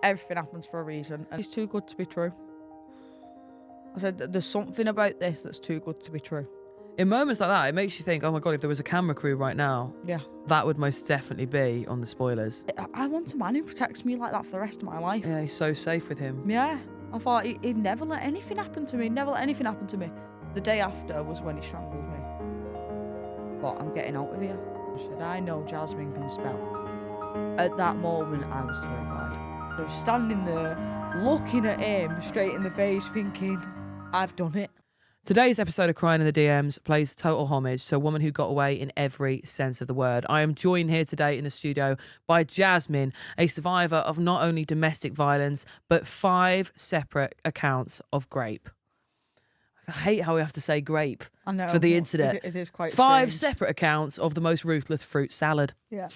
Everything happens for a reason, and it's too good to be true. I said there's something about this that's too good to be true. In moments like that, it makes you think, oh my God, if there was a camera crew right now, Yeah. that would most definitely be on the spoilers. I want a man who protects me like that for the rest of my life. Yeah, he's so safe with him. Yeah. I thought he'd never let anything happen to me. Never let anything happen to me. The day after was when he strangled me. I thought, I'm getting out of here. Should I know Jasmine can spell? At that moment, I was terrified. I was standing there, looking at him straight in the face, thinking, I've done it. Today's episode of Crying in the DMs plays total homage to a woman who got away in every sense of the word. I am joined here today in the studio by Jasmine, a survivor of not only domestic violence, but 5 separate accounts of grape. I hate how we have to say grape for the internet. It is quite 5 strange. separate accounts of the most ruthless fruit salad. Yeah,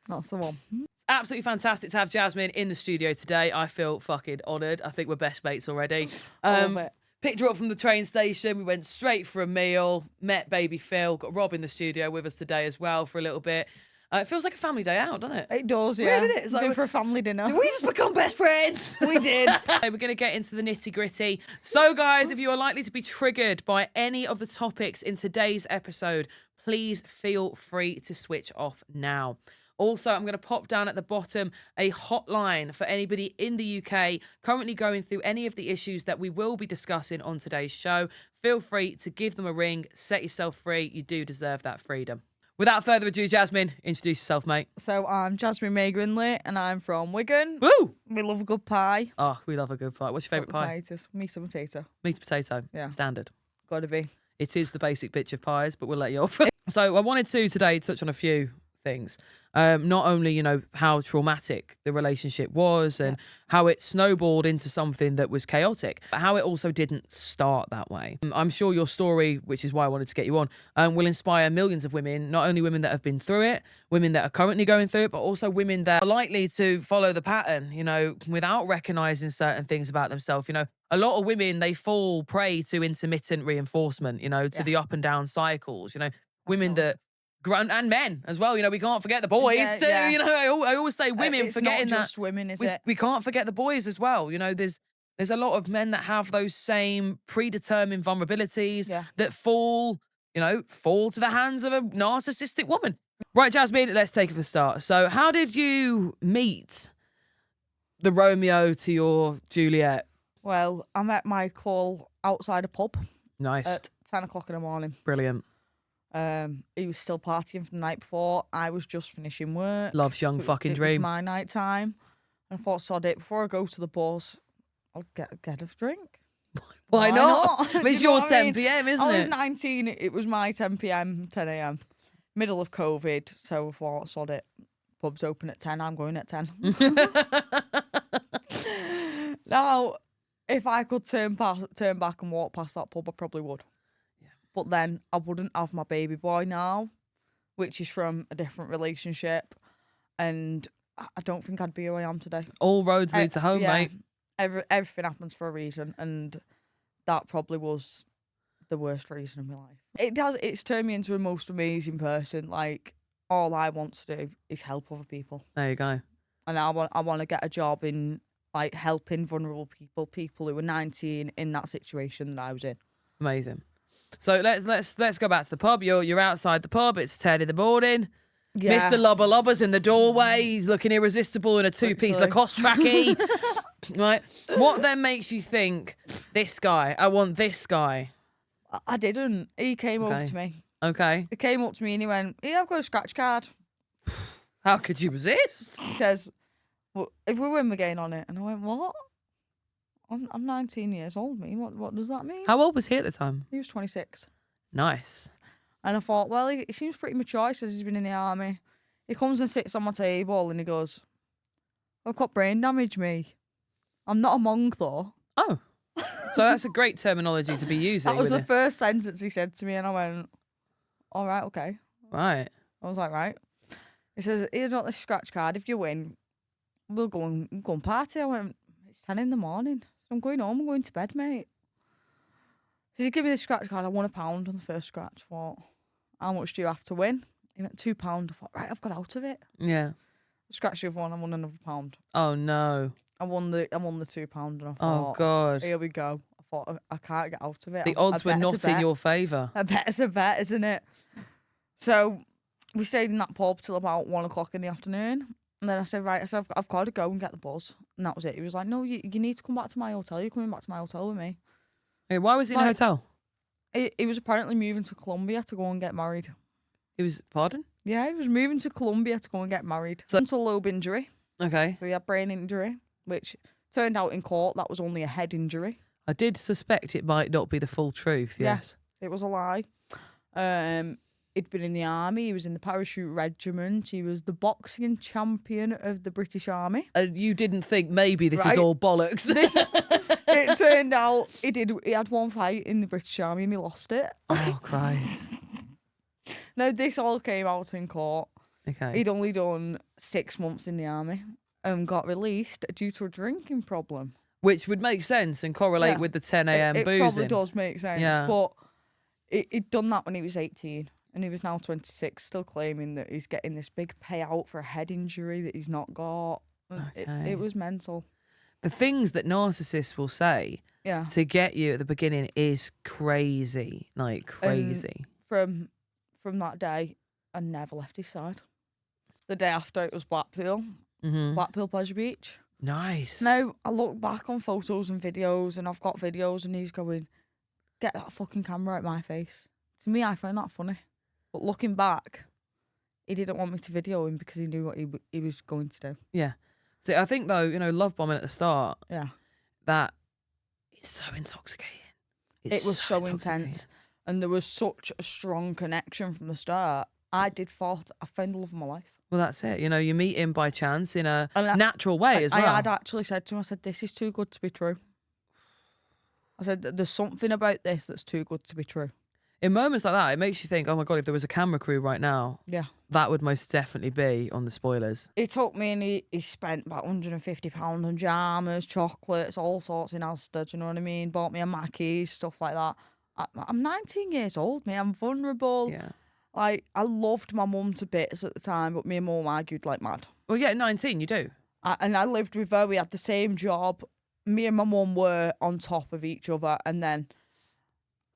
that's the one. It's absolutely fantastic to have Jasmine in the studio today. I feel fucking honoured. I think we're best mates already. Love it. Picked her up from the train station. We went straight for a meal, met baby Phil, got Rob in the studio with us today as well for a little bit. It feels like a family day out, doesn't it? It does, yeah. Weird, isn't it? It's like for a family dinner. Did we just become best friends? We did. We're going to get into the nitty gritty. So guys, if you are likely to be triggered by any of the topics in today's episode, please feel free to switch off now. Also, I'm going to pop down at the bottom a hotline for anybody in the UK currently going through any of the issues that we will be discussing on today's show. Feel free to give them a ring, set yourself free. You do deserve that freedom. Without further ado, Jasmine, introduce yourself, mate. So I'm Jasmin-Mae Grindley, and I'm from Wigan. Woo! We love a good pie. Oh, we love a good pie. What's your favourite pie? Potatoes. Meat and potato. Meat potato. Yeah. Standard. Gotta be. It is the basic bitch of pies, but we'll let you off. So I wanted to today touch on a few things. Not only, you know, how traumatic the relationship was and how it snowballed into something that was chaotic, but how it also didn't start that way. I'm sure your story, which is why I wanted to get you on, will inspire millions of women, not only women that have been through it, women that are currently going through it, but also women that are likely to follow the pattern, you know, without recognizing certain things about themselves. You know, a lot of women, they fall prey to intermittent reinforcement, you know, to the up and down cycles, you know, women that and men as well, you know, we can't forget the boys too. Yeah. You know, I always say women it's forgetting not just that women, is it? we can't forget the boys as well. You know, there's a lot of men that have those same predetermined vulnerabilities that fall to the hands of a narcissistic woman. Right, Jasmine, let's take it from the start. So how did you meet the Romeo to your Juliet? Well, I met Michael outside a pub. Nice. At 10 o'clock in the morning. Brilliant. He was still partying from the night before. I was just finishing work. Love's young fucking dream. It was my night time. And I thought, sod it, before I go to the bus, I'll get a drink. Why not? It's You know your what I 10 mean? p.m, isn't I was it? 19. It was my 10 p.m, 10 a.m. Middle of COVID. So I thought, sod it. Pub's open at 10. I'm going at 10. Now, if I could turn back and walk past that pub, I probably would. Yeah. But then I wouldn't have my baby boy now, which is from a different relationship. And I don't think I'd be who I am today. All roads lead to home, mate. Everything happens for a reason. And that probably was the worst reason in my life. It's turned me into a most amazing person. Like, all I want to do is help other people. There you go. And I want to get a job in like helping vulnerable people who were 19 in that situation that I was in. Amazing. So let's go back to the pub. You're outside the pub. It's 10 in the morning. Yeah. Mr. Lubba Lubba's in the doorway. He's looking irresistible in a 2-piece Lacoste trackie. Right. What then makes you think, this guy, I want this guy? I didn't. He came over to me. Okay. He came up to me and he went, "Yeah, I've got a scratch card." How could you resist? He says, "Well, if we win, we're getting on it." And I went, "What? I'm 19 years old, me. What does that mean?" How old was he at the time? He was 26. Nice. And I thought, well, he seems pretty mature. He says he's been in the army. He comes and sits on my table and he goes, "I've got brain damage, me. I'm not a monk, though." Oh. So that's a great terminology to be using. That was the first sentence he said to me, and I went, "All right, okay." Right. I was like, right. He says, "Here's got this scratch card. If you win, we'll go and party." I went, "It's 10 in the morning. So I'm going home. I'm going to bed, mate." He said, "Give me the scratch card. I won £1 on the first scratch." I thought, "How much do you have to win?" He went, £2. I thought, right, I've got out of it. Yeah. Scratch the other one. I won another £1. Oh, no. I won the £2 and I Oh thought, God. here we go. I thought I can't get out of it. The odds were not in your favour. I bet it's a bet, isn't it? So we stayed in that pub till about 1 o'clock in the afternoon. And then I said, right, I've got to go and get the buzz. And that was it. He was like, no, you need to come back to my hotel. You're coming back to my hotel with me. Hey, why was he in a hotel? He was apparently moving to Colombia to go and get married. He was, pardon? Yeah, he was moving to Colombia to go and get married. So, frontal lobe injury. Okay. So he had brain injury, which turned out in court that was only a head injury. I did suspect it might not be the full truth, yes. Yeah, it was a lie. He'd been in the army. He was in the parachute regiment. He was the boxing champion of the British Army. And you didn't think maybe this is all bollocks. It turned out he had one fight in the British Army and he lost it. Oh, Christ. No, this all came out in court. Okay. He'd only done 6 months in the army and got released due to a drinking problem. Which would make sense and correlate with the 10 a.m. boozing. It probably does make sense. Yeah. But he'd done that when he was 18 and he was now 26, still claiming that he's getting this big payout for a head injury that he's not got. Okay. It was mental. The things that narcissists will say to get you at the beginning is crazy. Like, crazy. From that day, I never left his side. The day after, it was Blackpool. Mm-hmm. Blackpool Pleasure Beach. Nice. Now, I look back on photos and videos, and I've got videos, and he's going, get that fucking camera out my face. To me, I find that funny. But looking back, he didn't want me to video him because he knew what he was going to do. Yeah. So I think, though, love bombing at the start, that it's so intoxicating. It was so intense. And there was such a strong connection from the start. I found the love of my life. Well, that's it. You meet him by chance in a natural way as well. I had actually said to him, I said, this is too good to be true. I said, there's something about this that's too good to be true. In moments like that, it makes you think, oh my God, if there was a camera crew right now, that would most definitely be on the spoilers. He took me and he spent about £150 on jammers, chocolates, all sorts in Asda, do you know what I mean? Bought me a Mackey's, stuff like that. I'm 19 years old, mate. I'm vulnerable. Yeah. Like, I loved my mum to bits at the time, but me and mum argued like mad. Well, yeah, at 19, you do. And I lived with her. We had the same job. Me and my mum were on top of each other. And then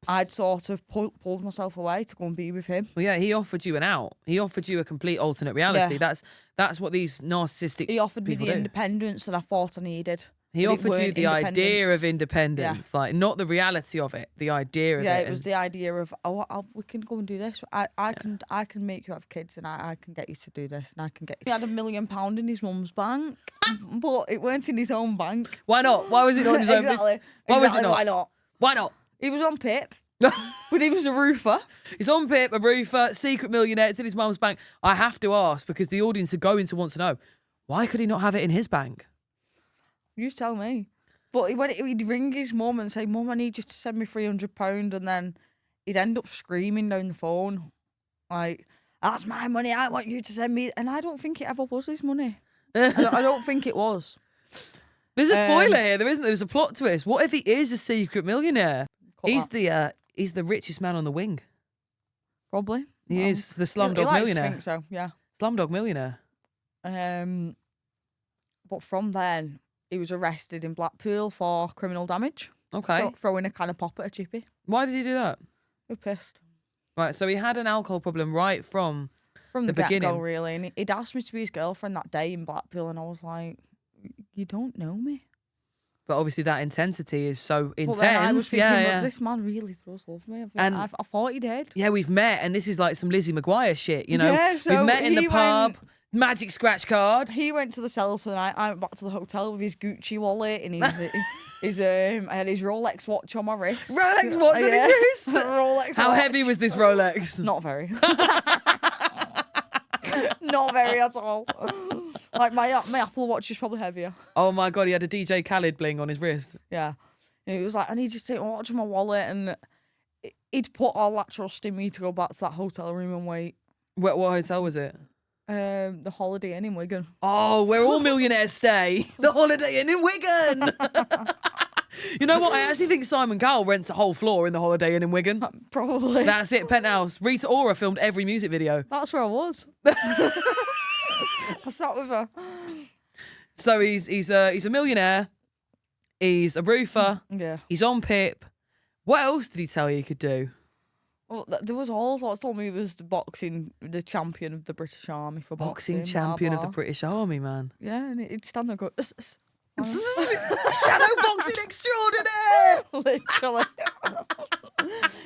I'd sort of pulled myself away to go and be with him. Well, yeah, he offered you an out. He offered you a complete alternate reality. Yeah. That's what these narcissistic He offered me people the do. independence that I thought I needed. He offered you the idea of independence, like not the reality of it, the idea of it. Yeah, it was the idea of, we can go and do this. I can make you have kids and I can get you to do this and I can get you. He had £1 million in his mum's bank, but it weren't in his own bank. Why not? Why was it not in his own? Exactly. Why was it not? Why not? Why not? He was on PIP, but he was a roofer. He's on PIP, a roofer, secret millionaire. It's in his mum's bank. I have to ask because the audience are going to want to know, why could he not have it in his bank? You tell me. But he'd ring his mum and say, Mum, I need you to send me £300, and then he'd end up screaming down the phone, like, that's my money, I want you to send me. And I don't think it ever was his money. I don't think it was. There's a spoiler here, there isn't. There's a plot twist. What if he is a secret millionaire? He's the richest man on the wing. Probably. He is the Slumdog likes Millionaire. To think so, yeah. Slumdog Millionaire. But from then, he was arrested in Blackpool for criminal damage. Okay. Throwing a can of pop at a chippy. Why did he do that? He was pissed. Right, so he had an alcohol problem right from the beginning. Get-go, really. And he'd asked me to be his girlfriend that day in Blackpool, and I was like, you don't know me. But obviously that intensity is so intense. But then I was thinking, this man really does love me. I thought he did. Yeah, we've met, and this is like some Lizzie McGuire shit, Yeah, so we've met in the pub. Magic scratch card. He went to the cells for the night. I went back to the hotel with his Gucci wallet and I had his Rolex watch on my wrist. Rolex watch on his wrist? Rolex How watch. heavy was this Rolex? Not very. Not very at all. Like my Apple Watch is probably heavier. Oh my God, he had a DJ Khaled bling on his wrist. Yeah. And he was like, I need you to take a watch on my wallet. And he'd put all that trust in me to go back to that hotel room and wait. What hotel was it? The Holiday Inn in Wigan. Oh, where all millionaires stay. The Holiday Inn in Wigan. You know what? I actually think Simon Cowell rents a whole floor in the Holiday Inn in Wigan. Probably. That's it, penthouse. Rita Ora filmed every music video. That's where I was. I sat with her. So he's a millionaire. He's a roofer. Yeah. He's on PIP. What else did he tell you he could do? Well, there was all sorts. Told me he was the champion of the British Army for boxing. Boxing champion blah, of the blah. British Army, man. Yeah, and he'd stand there and go, Shadow boxing extraordinaire. literally.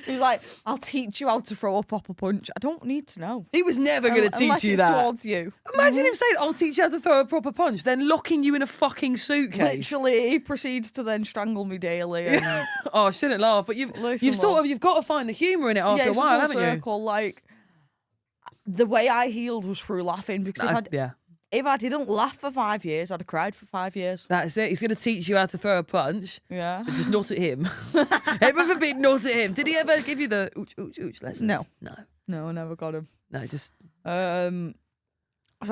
He's like, I'll teach you how to throw a proper punch. I don't need to know. He was never going to teach Unless you it's that. towards you. Imagine him saying, I'll teach you how to throw a proper punch, then locking you in a fucking suitcase. Literally, he proceeds to then strangle me daily. And Oh, I shouldn't laugh, but you've got to find the humour in it after a it's while, full haven't you? circle. Like, the way I healed was through laughing, because if I didn't laugh for 5 years, I'd have cried for 5 years. That's it. He's going to teach you how to throw a punch. Yeah. But just not at him. Heaven forbid, not at him. Did he ever give you the ooch, ooch, ooch lessons? No, I never got him. No, just... So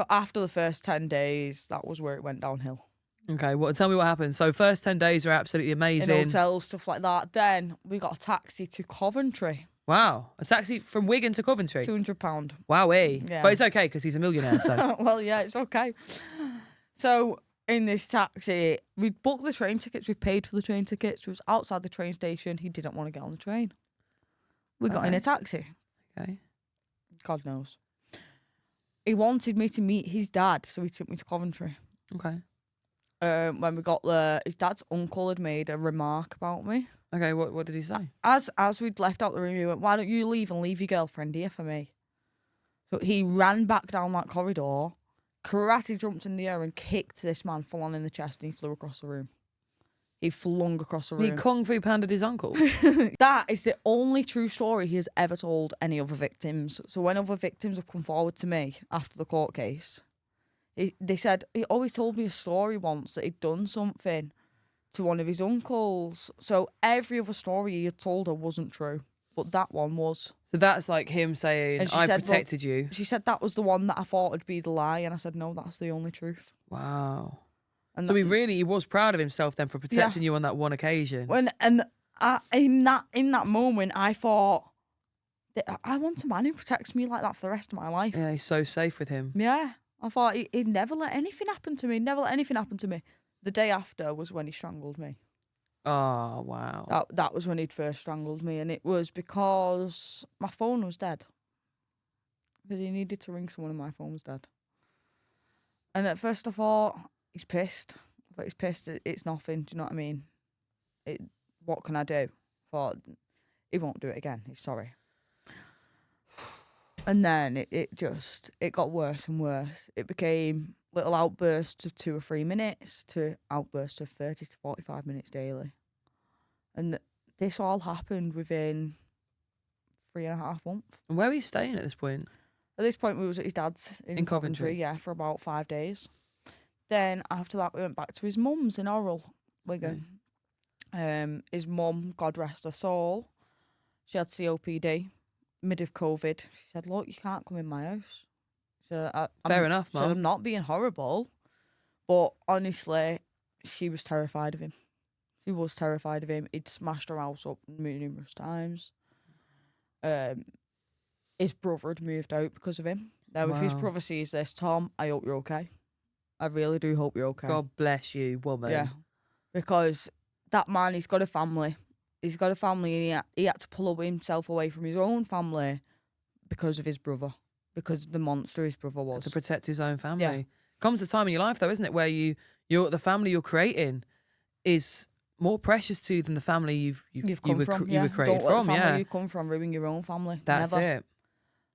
after the first 10 days, that was where it went downhill. Okay, tell me what happened. So first 10 days are absolutely amazing. In hotels, stuff like that. Then we got a taxi to Coventry. Wow. A taxi from Wigan to Coventry? £200. Wowee. Yeah. But it's okay because he's a millionaire, so... Well, yeah, it's okay. So in this taxi, we booked the train tickets. We paid for the train tickets. It was outside the train station. He didn't want to get on the train. We got in a taxi. Okay. God knows. He wanted me to meet his dad, so he took me to Coventry. Okay. When we got there, his dad's uncle had made a remark about me. Okay, what did he say? As we'd left out the room, he went, "Why don't you leave and leave your girlfriend here for me?" So he ran back down that corridor, karate jumped in the air and kicked this man full on in the chest, and he flew across the room. He flung across the room. He kung fu pandered his uncle. That is the only true story he has ever told any other victims. So when other victims have come forward to me after the court case, they said he always told me a story once that he'd done something to one of his uncles. So every other story he had told her wasn't true, but that one was. So that's like him saying, I protected you. She said that was the one that I thought would be the lie, and I said, no, that's the only truth. Wow. And so he was proud of himself then for protecting you on that one occasion. In that moment, I thought, I want a man who protects me like that for the rest of my life. Yeah, he's so safe with him. Yeah. I thought he'd never let anything happen to me. Never let anything happen to me. The day after was when he strangled me. Oh, wow. That was when he'd first strangled me, and it was because my phone was dead. Because he needed to ring someone and my phone was dead. And at first I thought, he's pissed. But he's pissed, it's nothing, do you know what I mean? What can I do? I thought, he won't do it again, he's sorry. And then it got worse and worse. It became little outbursts of 2 or 3 minutes to outbursts of 30 to 45 minutes daily. And this all happened within 3.5 months. And where were you staying at this point? At this point, we was at his dad's in Coventry, yeah, for about 5 days. Then after that, we went back to his mum's in Orrell, Wigan. His mum, God rest her soul, she had COPD. Mid of COVID, she said, "Look, you can't come in my house." Fair enough, Mum. I'm not being horrible, but honestly, she was terrified of him. She was terrified of him. He'd smashed her house up numerous times. His brother had moved out because of him. Now, if his brother sees this, Tom, I hope you're okay. I really do hope you're okay. God bless you, woman. Yeah, because that man, he's got a family. He's got a family, and he had to pull himself away from his own family because of his brother, because of the monster his brother was. To protect his own family. Yeah. Comes a time in your life, though, isn't it, where the family you're creating is more precious to you than the family you were created Don't from. let the family you come from ruin your own family. That's Never. it.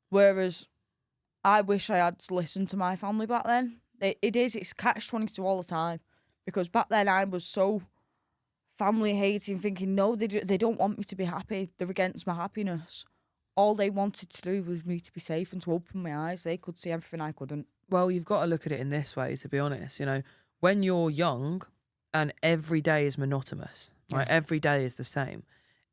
Whereas, I wish I had listened to my family back then. It's catch-22 all the time, because back then I was so family hating, thinking, no, they don't want me to be happy. They're against my happiness. All they wanted to do was me to be safe and to open my eyes. They could see everything I couldn't. Well, you've got to look at it in this way, to be honest. You know, when you're young and every day is monotonous, right? Every day is the same.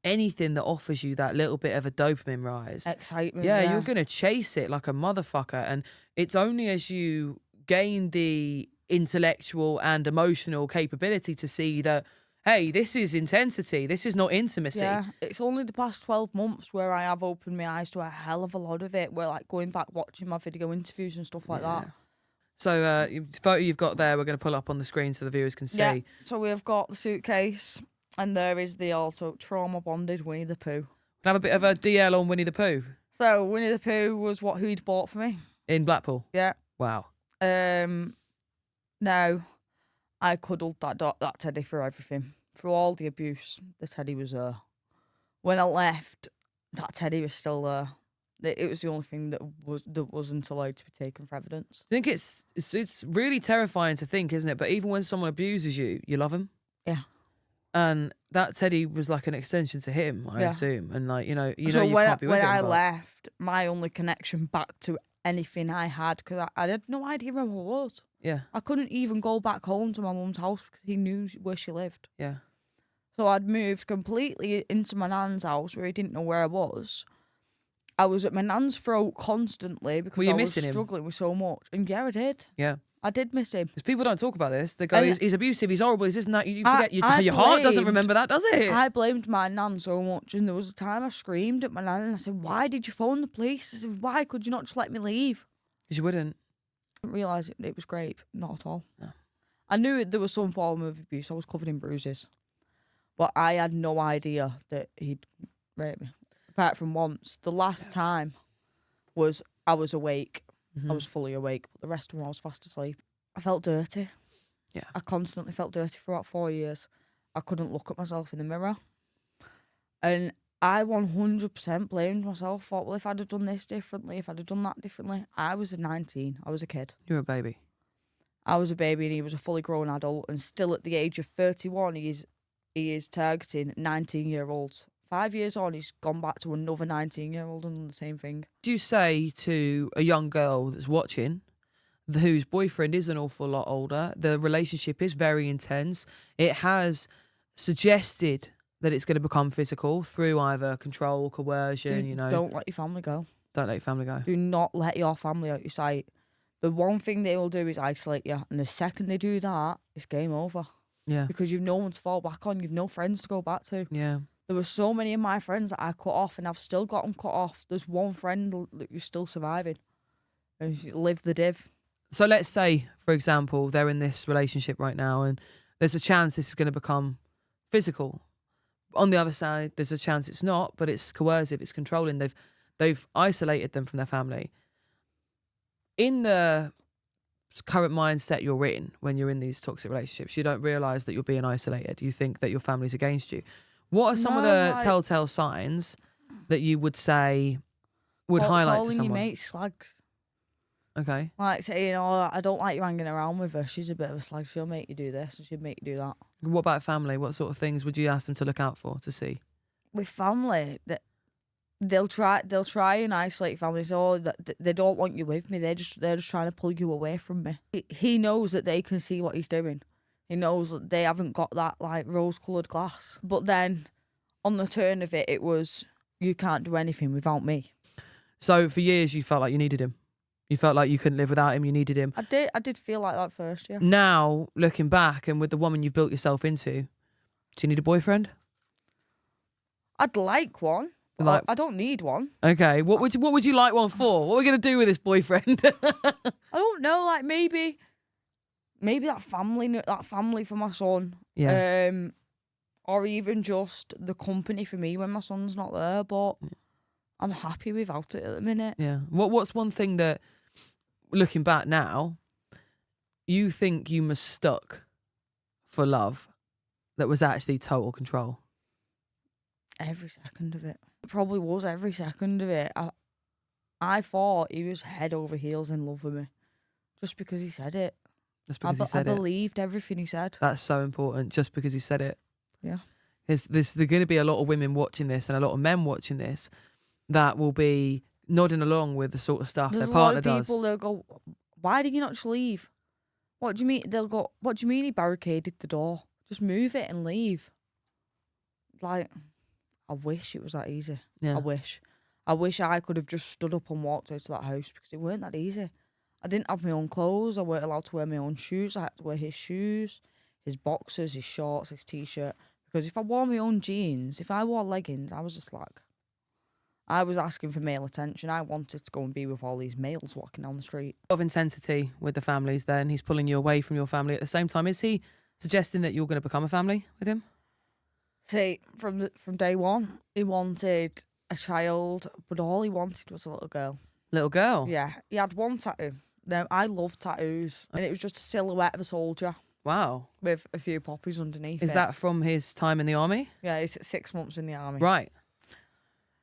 Anything that offers you that little bit of a dopamine rise. Excitement. Yeah, you're going to chase it like a motherfucker. And it's only as you gain the intellectual and emotional capability to see that, hey, this is intensity. This is not intimacy. Yeah, it's only the past 12 months where I have opened my eyes to a hell of a lot of it. Where, like, going back, watching my video interviews and stuff like that. So the photo you've got there, we're going to pull up on the screen so the viewers can see. Yeah. So we've got the suitcase, and there is the also trauma bonded Winnie the Pooh. Can I have a bit of a DL on Winnie the Pooh So Winnie the Pooh was what he'd bought for me. in Blackpool. Yeah. Wow. Now, I cuddled that teddy for everything, through all the abuse. The teddy was there. When I left, that teddy was still there. It was the only thing that wasn't allowed to be taken for evidence. I think it's really terrifying to think, isn't it? But even when someone abuses you, you love them. Yeah. And that teddy was like an extension to him, I assume. And like you So you when can't be with him. I but- left, my only connection back to anything I had, because I had no idea where I was. Yeah. I couldn't even go back home to my mum's house because he knew where she lived. Yeah. So I'd moved completely into my nan's house where he didn't know where I was. I was at my nan's throat constantly because Were you I was missing him? struggling with so much. And yeah, I did. Yeah. I did miss him. Because people don't talk about this. They go, And- he's abusive, he's horrible, he's this and that. You I- forget, your heart doesn't blamed- remember that, does it? I blamed my nan so much, and there was a time I screamed at my nan and I said, "Why did you phone the police?" I said, "Why could you not just let me leave?" Because you wouldn't. I didn't realise it was grape. Not at all. No. I knew there was some form of abuse. I was covered in bruises. But I had no idea that he'd raped me. Apart from once. The last time was I was awake. I was fully awake. But the rest of them I was fast asleep. I felt dirty. Yeah. I constantly felt dirty for about 4 years. I couldn't look at myself in the mirror. And I 100% blamed myself. Thought, well, if I'd have done this differently, if I'd have done that differently. I was 19. I was a kid. You're a baby. I was a baby and he was a fully grown adult. And still at the age of 31, he is targeting 19-year-olds. 5 years on, he's gone back to another 19-year-old and done the same thing. Do you say to a young girl that's watching, whose boyfriend is an awful lot older, the relationship is very intense, it has suggested that it's going to become physical through either control, coercion, Don't let your family go. Don't let your family go. Do not let your family out your sight. The one thing they will do is isolate you. And the second they do that, it's game over. Yeah. Because you've no one to fall back on. You've no friends to go back to. Yeah. There were so many of my friends that I cut off, and I've still got them cut off. There's one friend that you're still surviving. And she lived the div. So let's say, for example, they're in this relationship right now and there's a chance this is going to become physical. On the other side, there's a chance it's not, but it's coercive, it's controlling. They've isolated them from their family. In the current mindset you're in when you're in these toxic relationships, you don't realise that you're being isolated. You think that your family's against you. What are some of the telltale signs that you would say would highlight to calling someone? your mates slags. Okay. Like saying, "Oh, I don't like you hanging around with her. She's a bit of a slag. She'll make you do this and she'll make you do that." What about family? What sort of things would you ask them to look out for, to see? With family, they'll try and isolate families. Oh, they don't want you with me. They're just trying to pull you away from me. He knows that they can see what he's doing. He knows that they haven't got that like rose-coloured glass. But then, on the turn of it, it was, you can't do anything without me. So for years you felt like you needed him. You felt like you couldn't live without him. You needed him. I did feel like that first, yeah. Now, looking back and with the woman you've built yourself into, do you need a boyfriend? I'd like one. But Like- I don't need one. Okay. What would you like one for? What are we going to do with this boyfriend? I don't know. Like maybe that family for my son. Yeah. Or even just the company for me when my son's not there. But I'm happy without it at the minute. Yeah. What's one thing that, looking back now, you think you mistook for love that was actually total control? Every second of it. It probably was every second of it. I thought he was head over heels in love with me. Just because he said it. Just because he said I it. believed everything he said. That's so important. Just because he said it. Yeah. There's going to be a lot of women watching this and a lot of men watching this that will be nodding along with the sort of stuff There's their a lot partner of does. people, they'll go, "Why did you not just leave?" What do you mean? They'll go, "What do you mean he barricaded the door? Just move it and leave." Like, I wish it was that easy. Yeah. I wish I could have just stood up and walked out of that house because it weren't that easy. I didn't have my own clothes. I weren't allowed to wear my own shoes. I had to wear his shoes, his boxers, his shorts, his t-shirt. Because if I wore my own jeans, if I wore leggings, I was a slag. I was asking for male attention. I wanted to go and be with all these males walking down the street. Of intensity with the families then. He's pulling you away from your family at the same time. Is he suggesting that you're going to become a family with him? See, from day one, he wanted a child, but all he wanted was a little girl. Little girl? Yeah, he had one tattoo. Now, I love tattoos, and it was just a silhouette of a soldier Wow. with a few poppies underneath Is it. that from his time in the army? Yeah, he's 6 months in the army. Right.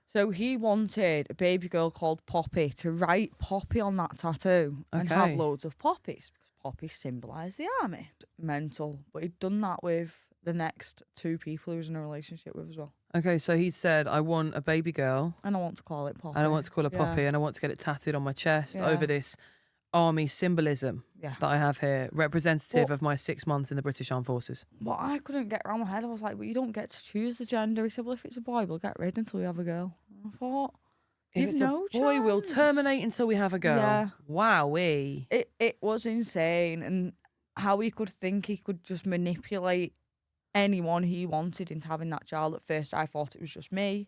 So he wanted a baby girl called Poppy to write Poppy on that tattoo and have Okay. loads of poppies, because poppies symbolise the army. Mental. But he'd done that with the next 2 people he was in a relationship with as well. Okay, so he said, I want a baby girl, And I want to call it Poppy. and I want to call her Yeah. Poppy, and I want to get it tattooed on my chest Yeah. over this army symbolism Yeah. that I have here, representative Well- of my 6 months in the British Armed Forces. But I couldn't get around my head. I was like, well, you don't get to choose the gender. He said, well, if it's a boy, we'll get rid until we have a girl. I thought, If you've it's no a boy, we'll chance. terminate until we have a girl. Yeah. Wowee. It was insane. And how he could think he could just manipulate anyone he wanted into having that child. At first, I thought it was just me.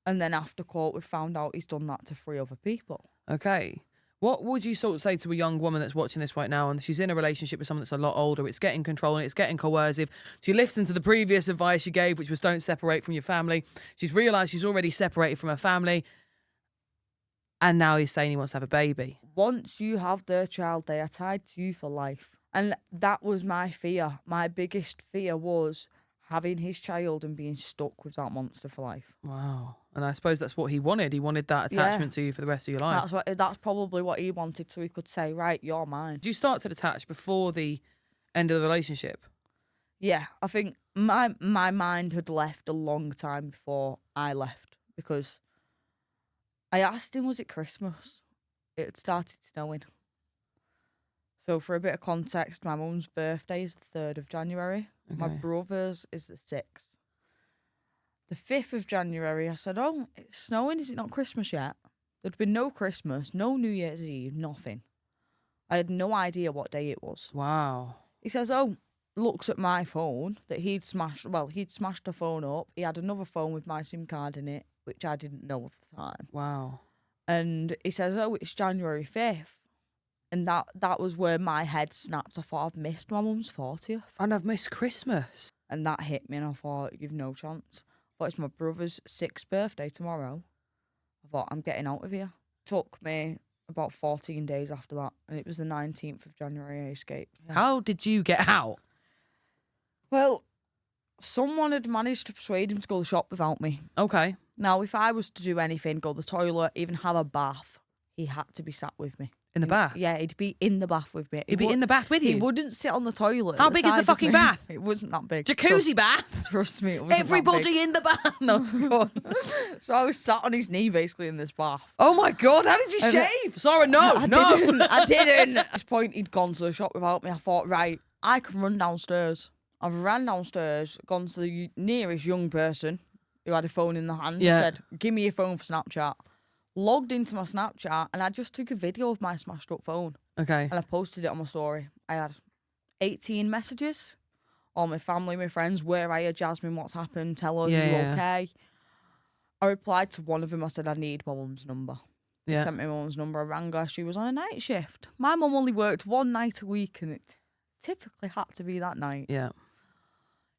And then after court, we found out he's done that to 3 other people. Okay. What would you sort of say to a young woman that's watching this right now and she's in a relationship with someone that's a lot older, it's getting controlling, it's getting coercive. She listened to the previous advice you gave, which was don't separate from your family. She's realised she's already separated from her family. And now he's saying he wants to have a baby. Once you have their child, they are tied to you for life. And that was my fear. My biggest fear was having his child and being stuck with that monster for life. Wow. And I suppose that's what he wanted. He wanted that attachment to you for the rest of your life. That's probably what he wanted, so he could say, right, you're mine. Did you start to detach before the end of the relationship? Yeah, I think my mind had left a long time before I left, because I asked him, was it Christmas? It had started snowing. So for a bit of context, my mum's birthday is the 3rd of January. My Okay. brother's is the 6th. The 5th of January, I said, oh, it's snowing. Is it not Christmas yet? There'd been no Christmas, no New Year's Eve, nothing. I had no idea what day it was. Wow. He says, oh, looks at my phone that he'd smashed the phone up. He had another phone with my SIM card in it, which I didn't know at the time. Wow. And he says, oh, it's January 5th. And that was where my head snapped. I thought, I've missed my mum's 40th. And I've missed Christmas. And that hit me, and I thought, you've no chance. But it's my brother's 6th birthday tomorrow. I thought, I'm getting out of here. Took me about 14 days after that, and it was the 19th of January I escaped. How did you get out? Well, someone had managed to persuade him to go to the shop without me. Okay. Now, if I was to do anything, go to the toilet, even have a bath, he had to be sat with me. In the bath? Yeah, he'd be in the bath with me. He'd be in the bath with He you? wouldn't sit on the toilet. How at big is the side of fucking me. bath? It wasn't that big. Jacuzzi bath? Trust me, it wasn't that Everybody big. in the bath. No, go on. So I was sat on his knee basically in this bath. Oh my God, how did you And- shave? Sorry, no, I didn't. At this point, he'd gone to the shop without me. I thought, right, I can run downstairs. I've ran downstairs, gone to the nearest young person who had a phone in the hand, Yeah. said, give me your phone for Snapchat. Logged into my Snapchat, and I just took a video of my smashed up phone. Okay. And I posted it on my story. I had 18 messages. All my family, my friends, where are you, Jasmine? What's happened? Tell us, Yeah, you yeah. okay? I replied to one of them. I said, I need my mum's number. They Yeah. sent me my mum's number. I rang her. She was on a night shift. My mum only worked one night a week, and it typically had to be that night. Yeah.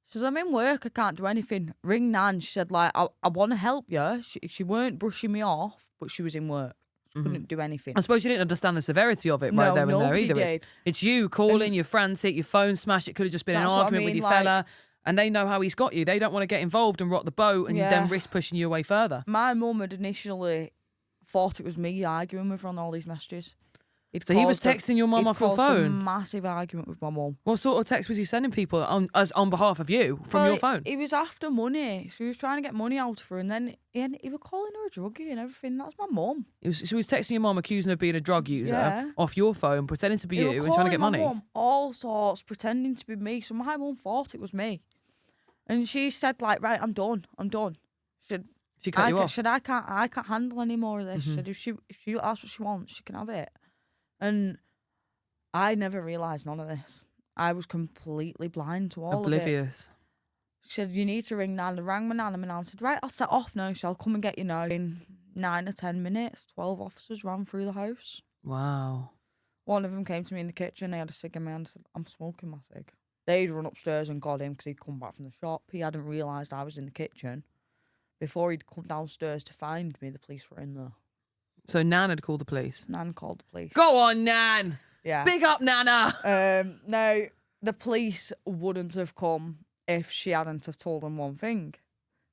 She says, I'm in work. I can't do anything. Ring Nan. She said, like, I want to help you. She weren't brushing me off, but she was in work. She couldn't do anything. I suppose you didn't understand the severity of it right No, there and there nobody either. did. It's you calling, you're frantic, your phone smashed. It could have just been an That's what I argument with mean, your like- fella. And they know how he's got you. They don't want to get involved and rock the boat and Yeah. then risk pushing you away further. My mum had initially thought it was me arguing with her on all these messages. So he was texting your mum off your A phone? massive argument with my mum. What sort of text was he sending people on behalf of you from Well, your phone? He was after money, so he was trying to get money out of her, and then he was calling her a druggie and everything. That's my mum. So he was texting your mum accusing her of being a drug user Yeah. off your phone, pretending to be He you was and trying to get calling money. my mum all sorts, pretending to be me. So my mum thought it was me, and she said like, "Right, I'm done. She said, She cut you off. She said, I can't handle any more of this. She said, if she that's what she wants, she can have it. And I never realised none of this. I was completely blind to all of it. Oblivious. She said, you need to ring Nan. I rang my Nan, and my Nan said, right, I'll set off now. She'll come and get you now. In 9 or 10 minutes, 12 officers ran through the house. Wow. One of them came to me in the kitchen. They had a cig in my hand and said, I'm smoking my cig. They'd run upstairs and got him because he'd come back from the shop. He hadn't realised I was in the kitchen. Before he'd come downstairs to find me, the police were in there. So Nan had called the police? Nan called the police. Go on, Nan! Yeah. Big up, Nana! No, the police wouldn't have come if she hadn't have told them one thing.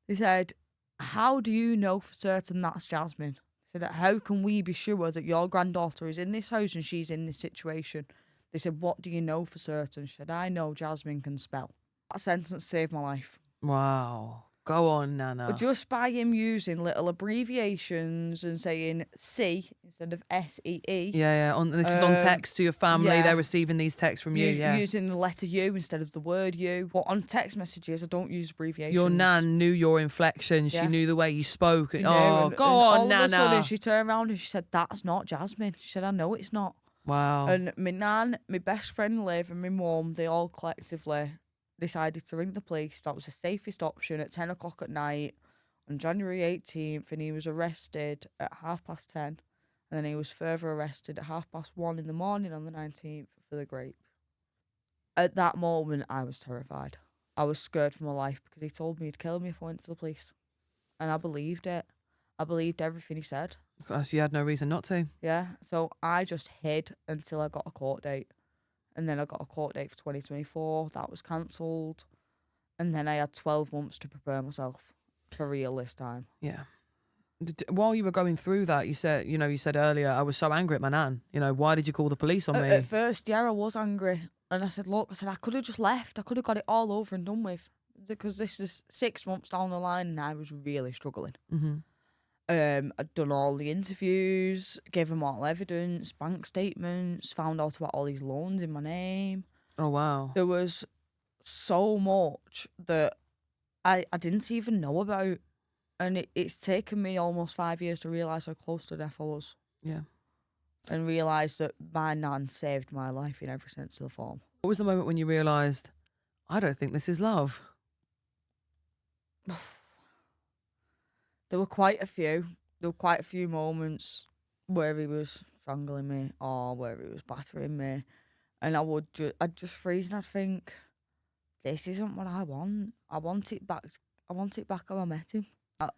They said, how do you know for certain that's Jasmine? They said, how can we be sure that your granddaughter is in this house and she's in this situation? They said, what do you know for certain? She said, I know Jasmine can spell. That sentence saved my life. Wow. Go on, Nana. Just by him using little abbreviations and saying C instead of S-E-E. Yeah. This is on text to your family. yeah. They're receiving these texts from you, yeah. Using the letter U instead of the word U. But on text messages, I don't use abbreviations. Your Nan knew your inflection. She knew the way you spoke. She Oh, knew, go and on, all Nana. of a sudden, she turned around and she said, that's not Jasmine. She said, I know it's not. Wow. And my nan, my best friend Liv and my mum, they all collectively decided to ring the police. That was the safest option at 10 o'clock at night on January 18th, and he was arrested at 10:30, and then he was further arrested at 1:30 in the morning on the 19th for the grape. At that moment, I was terrified. I was scared for my life because he told me he'd kill me if I went to the police, and I believed it. I believed everything he said. Because you had no reason not to. Yeah, so I just hid until I got a court date. And then I got a court date for 2024. That was cancelled. And then I had 12 months to prepare myself for real this time. Yeah. While you were going through that, you said earlier, I was so angry at my nan. Why did you call the police on me? At first, yeah, I was angry. And I said, look, I could have just left. I could have got it all over and done with. Because this is 6 months down the line and I was really struggling. Mm-hmm. I'd done all the interviews, gave them all evidence, bank statements, found out about all these loans in my name. Oh, wow. There was so much that I didn't even know about. And it's taken me almost 5 years to realise how close to death I was. Yeah. And realise that my nan saved my life in every sense of the form. What was the moment when you realised, I don't think this is love? There were quite a few. There were quite a few moments where he was strangling me or where he was battering me. And I'd just freeze and I'd think, this isn't what I want. I want it back. I want it back how I met him.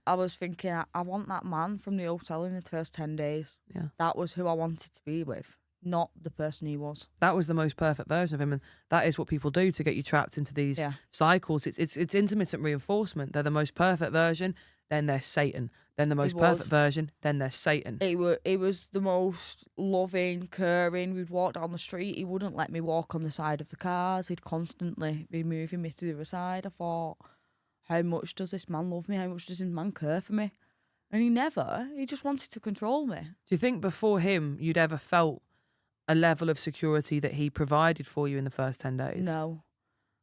I was thinking, I want that man from the hotel in the first 10 days. Yeah. That was who I wanted to be with, not the person he was. That was the most perfect version of him, and that is what people do to get you trapped into these cycles. It's intermittent reinforcement. They're the most perfect version, then they're Satan. Then the most perfect version, then they're Satan. He was the most loving, caring. We'd walk down the street. He wouldn't let me walk on the side of the cars. He'd constantly be moving me to the other side. I thought, how much does this man love me? How much does this man care for me? And he just wanted to control me. Do you think before him you'd ever felt a level of security that he provided for you in the first 10 days? No.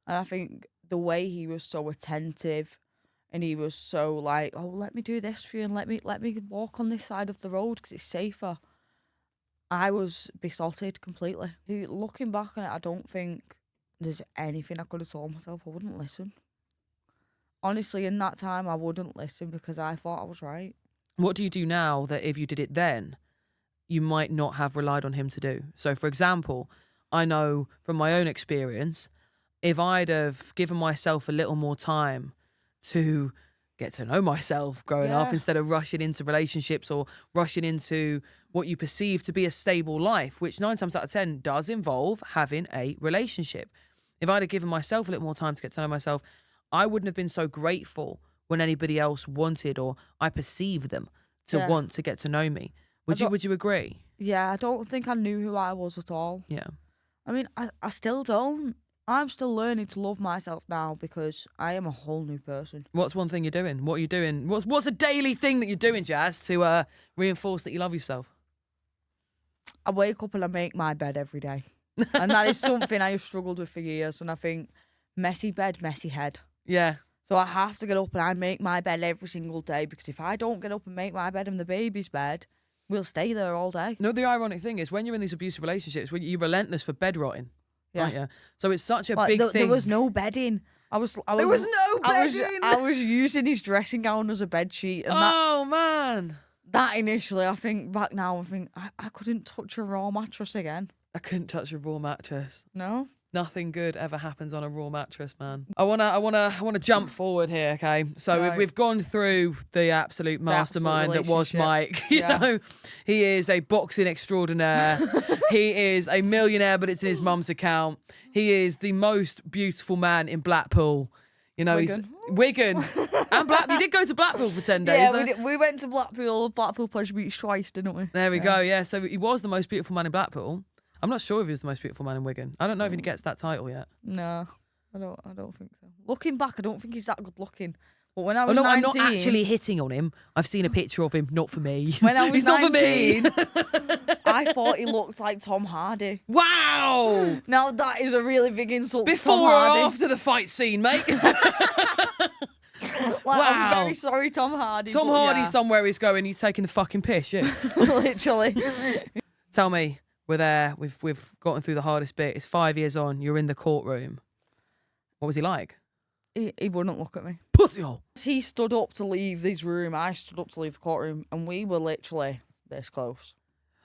And I think the way he was so attentive and he was so like, oh, let me do this for you and let me walk on this side of the road because it's safer. I was besotted completely. Looking back on it, I don't think there's anything I could have told myself. I wouldn't listen. Honestly, in that time, I wouldn't listen because I thought I was right. What do you do now that if you did it then, you might not have relied on him to do? So, for example, I know from my own experience, if I'd have given myself a little more time to get to know myself growing up instead of rushing into relationships or rushing into what you perceive to be a stable life, which 9 times out of 10 does involve having a relationship. If I'd have given myself a little more time to get to know myself, I wouldn't have been so grateful when anybody else wanted or I perceived them to want to get to know me. Would you agree? Yeah, I don't think I knew who I was at all. Yeah. I mean, I still don't. I'm still learning to love myself now because I am a whole new person. What's one thing you're doing? What are you doing? What's a daily thing that you're doing, Jazz, to reinforce that you love yourself? I wake up and I make my bed every day. And that is something I have struggled with for years. And I think messy bed, messy head. Yeah. So I have to get up and I make my bed every single day because if I don't get up and make my bed and the baby's bed, we'll stay there all day. No, the ironic thing is when you're in these abusive relationships, you're relentless for bed rotting. Aren't you? So it's such a big thing. There was no bedding. There was no bedding. I was using his dressing gown as a bed sheet. And man. That initially, I think back now, I think I couldn't touch a raw mattress again. I couldn't touch a raw mattress. No. Nothing good ever happens on a raw mattress, man. I wanna jump forward here, okay? So Right. we've gone through the absolute mastermind that was relationship. Mike. You Yeah. know, he is a boxing extraordinaire. He is a millionaire, but it's in his mum's account. He is the most beautiful man in Blackpool. You know, Wigan. he's Wigan and Blackpool. You did go to Blackpool for 10 days. Yeah, though. we went to Blackpool Pleasure Beach twice, didn't we? There we go. Yeah, so he was the most beautiful man in Blackpool. I'm not sure if he was the most beautiful man in Wigan. I don't know if he gets that title yet. No, I don't think so. Looking back, I don't think he's that good looking. But when I was Oh no, 19, I'm not actually hitting on him. I've seen a picture of him. Not for me. When I was He's not 19, for me. I thought he looked like Tom Hardy. Wow. Now that is a really big insult to Tom Before or Hardy. after the fight scene, mate? I'm very sorry, Tom Hardy. Tom but Hardy yeah. somewhere he's going. He's taking the fucking piss. You. Literally. Tell me, we're there. We've gotten through the hardest bit. It's 5 years on. You're in the courtroom. What was he like? He wouldn't look at me. Pussy hole. He stood up to leave his room. I stood up to leave the courtroom, and we were literally this close.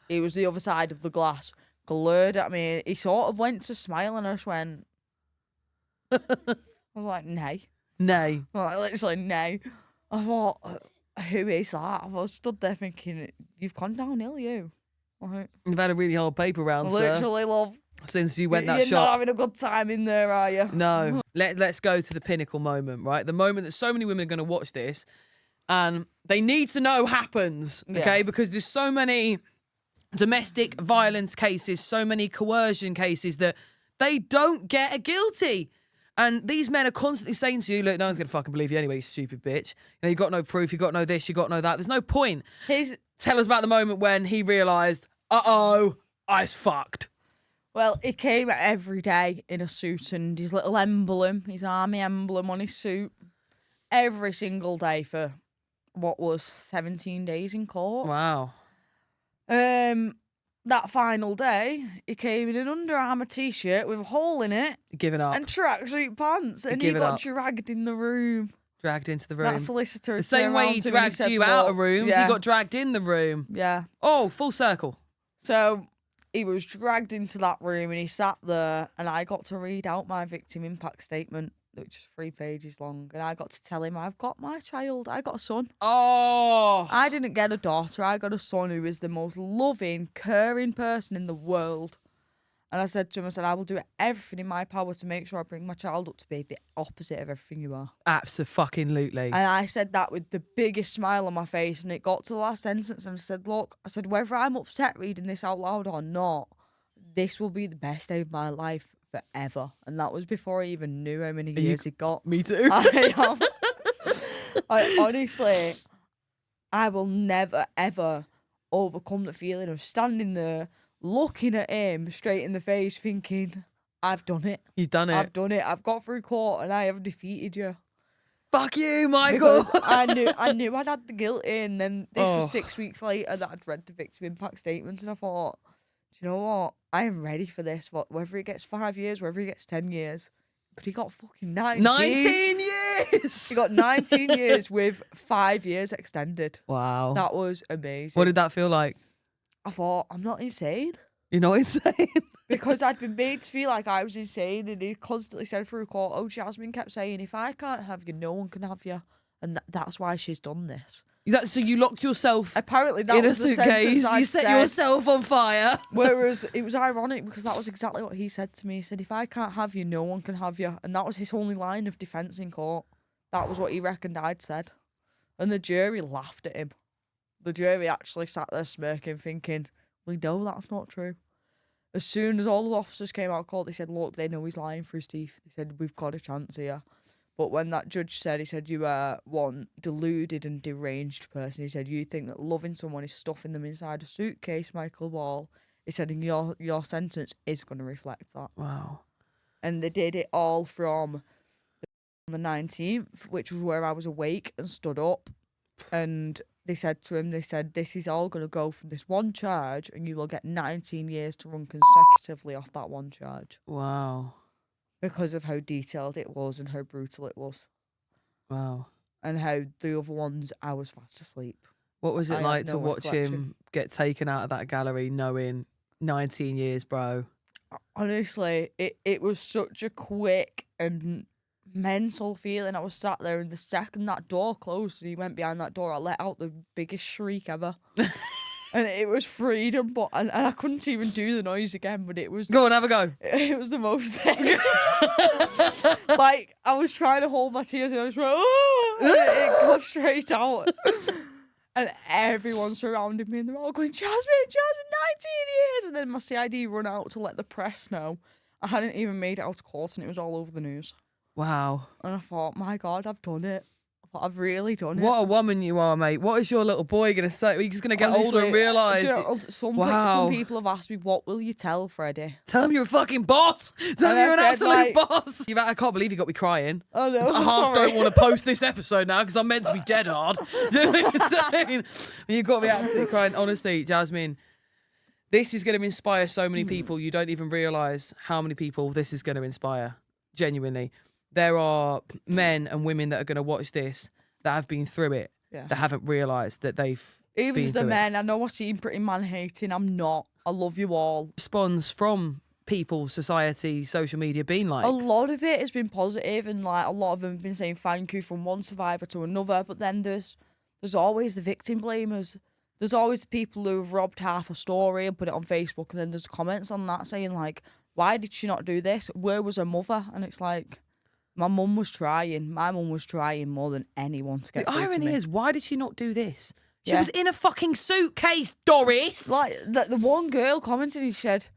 He was the other side of the glass, glared at me. He sort of went to smile, and I just went. I was like, nay. Nay. Like, literally, nay. I thought, who is that? I was stood there thinking, you've gone downhill, you. Like, You've had a really hard paper round, sir, literally, love. since you went that You're shot. not having a good time in there, are you? No. Let's go to the pinnacle moment, right? The moment that so many women are going to watch this and they need to know happens, okay? Yeah. Because there's so many domestic violence cases, so many coercion cases that they don't get a guilty. And these men are constantly saying to you, look, no one's going to fucking believe you anyway, you stupid bitch. You know, you got no proof, you got no this, you got no that. There's no point. Tell us about the moment when he realised, uh-oh, I's fucked. Well, he came every day in a suit and his little emblem, his army emblem on his suit, every single day for what was 17 days in court. Wow. That final day, he came in an Under Armour t-shirt with a hole in it Giving up. and tracksuit pants, and he Give it got up. dragged in the room. Dragged into the room. That solicitor The same way he dragged you out of rooms, he got dragged in the room. Yeah. Oh, full circle. So he was dragged into that room and he sat there, and I got to read out my victim impact statement, which is 3 pages long, and I got to tell him, I've got my child, I got a son. Oh. I didn't get a daughter, I got a son who is the most loving, caring person in the world. And I said to him, I will do everything in my power to make sure I bring my child up to be the opposite of everything you are. Abso-fucking-lutely. And I said that with the biggest smile on my face, and it got to the last sentence, and I said, look, I said, whether I'm upset reading this out loud or not, this will be the best day of my life forever. And that was before I even knew how many years he got. Me too. I honestly, I will never, ever overcome the feeling of standing there, looking at him straight in the face, thinking, I've done it. You've done it. I've done it. I've got through court and I have defeated you. Fuck you, Michael. Because I knew I'd had the guilty, and then this was 6 weeks later that I'd read the victim impact statements, and I thought, do you know what? I am ready for this. Whether he gets 5 years, whether he gets 10 years. But he got fucking 19. 19 years! He got 19 years with 5 years extended. Wow. That was amazing. What did that feel like? I thought, I'm not insane. You're not insane? Because I'd been made to feel like I was insane, and he constantly said through court, oh, Jasmine kept saying, if I can't have you, no one can have you. And that's why she's done this. So you locked yourself Apparently that in a was the sentence suitcase, I you set said. yourself on fire. Whereas it was ironic because that was exactly what he said to me. He said, if I can't have you, no one can have you. And that was his only line of defence in court. That was what he reckoned I'd said. And the jury laughed at him. The jury actually sat there smirking, thinking, we know that's not true. As soon as all the officers came out of court, they said, look, they know he's lying through his teeth. They said, we've got a chance here. But when that judge said, he said, you are one deluded and deranged person. He said, you think that loving someone is stuffing them inside a suitcase, Michael Wall. He said, and your sentence is going to reflect that. Wow. And they did it all from the 19th, which was where I was awake and stood up. And they said to him, this is all going to go from this one charge, and you will get 19 years to run consecutively off that one charge. Wow. Because of how detailed it was and how brutal it was. Wow. And how the other ones, I was fast asleep. What was it I like have to no watch recollection. him get taken out of that gallery knowing 19 years, bro? Honestly, it was such a quick and mental feeling. I was sat there, and the second that door closed and he went behind that door, I let out the biggest shriek ever. And it was freedom, but and I couldn't even do the noise again, but it was Go on, have a go. it was the most thing. Like, I was trying to hold my tears and I was like, oh, and it got straight out. And everyone surrounded me and they're all going, Jasmine, 19 years. And then my CID run out to let the press know. I hadn't even made it out of court and it was all over the news. Wow. And I thought, my God, I've done it. I thought, I've really done it. What a woman you are, mate. What is your little boy going to say? He's going to get older and realise. Do you know, some people have asked me, what will you tell Freddie? Tell him you're a fucking boss. Tell him And you're I an said, absolute like- boss. I can't believe you got me crying. Oh, no. I half don't want to post this episode now because I'm meant to be dead hard. Do you know what I mean? You've got me absolutely crying. Honestly, Jasmine, this is going to inspire so many people. You don't even realise how many people this is going to inspire. Genuinely. There are men and women that are going to watch this that have been through it, Yeah. that haven't realised that they've Even been as the through it. men, I know I seem pretty man-hating. I'm not. I love you all. Response from people, society, social media being like, A lot of it has been positive, and like a lot of them have been saying thank you from one survivor to another. But then there's always the victim blamers. There's always the people who have robbed half a story and put it on Facebook, and then there's comments on that saying like, "Why did she not do this? Where was her mother?" And it's like, my mum was trying. My mum was trying more than anyone to get the through to irony me. is, why did she not do this? She Yeah. was in a fucking suitcase, Doris. Like the one girl commented, he said,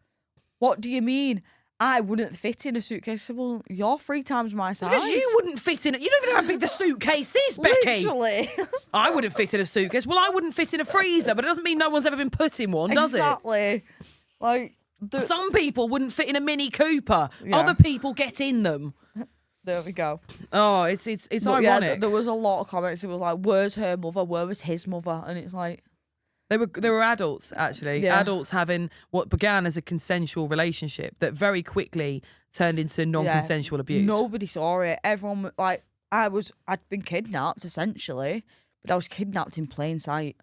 "What do you mean? I wouldn't fit in a suitcase." I said, "Well, you're 3 times my size." because you wouldn't fit in it. You don't even know how big the suitcase is, Becky. Literally. I wouldn't fit in a suitcase. Well, I wouldn't fit in a freezer, but it doesn't mean no one's ever been put in one, does it? Exactly. Like, Some people wouldn't fit in a Mini Cooper. Yeah. Other people get in them. there we go. Oh, it's But ironic. yeah, there was a lot of comments. It was like, "Where's her mother? Where was his mother?" And it's like, They were adults, actually. Yeah. Adults having what began as a consensual relationship that very quickly turned into non-consensual abuse. nobody saw it. Everyone, like, I'd been kidnapped essentially, but I was kidnapped in plain sight.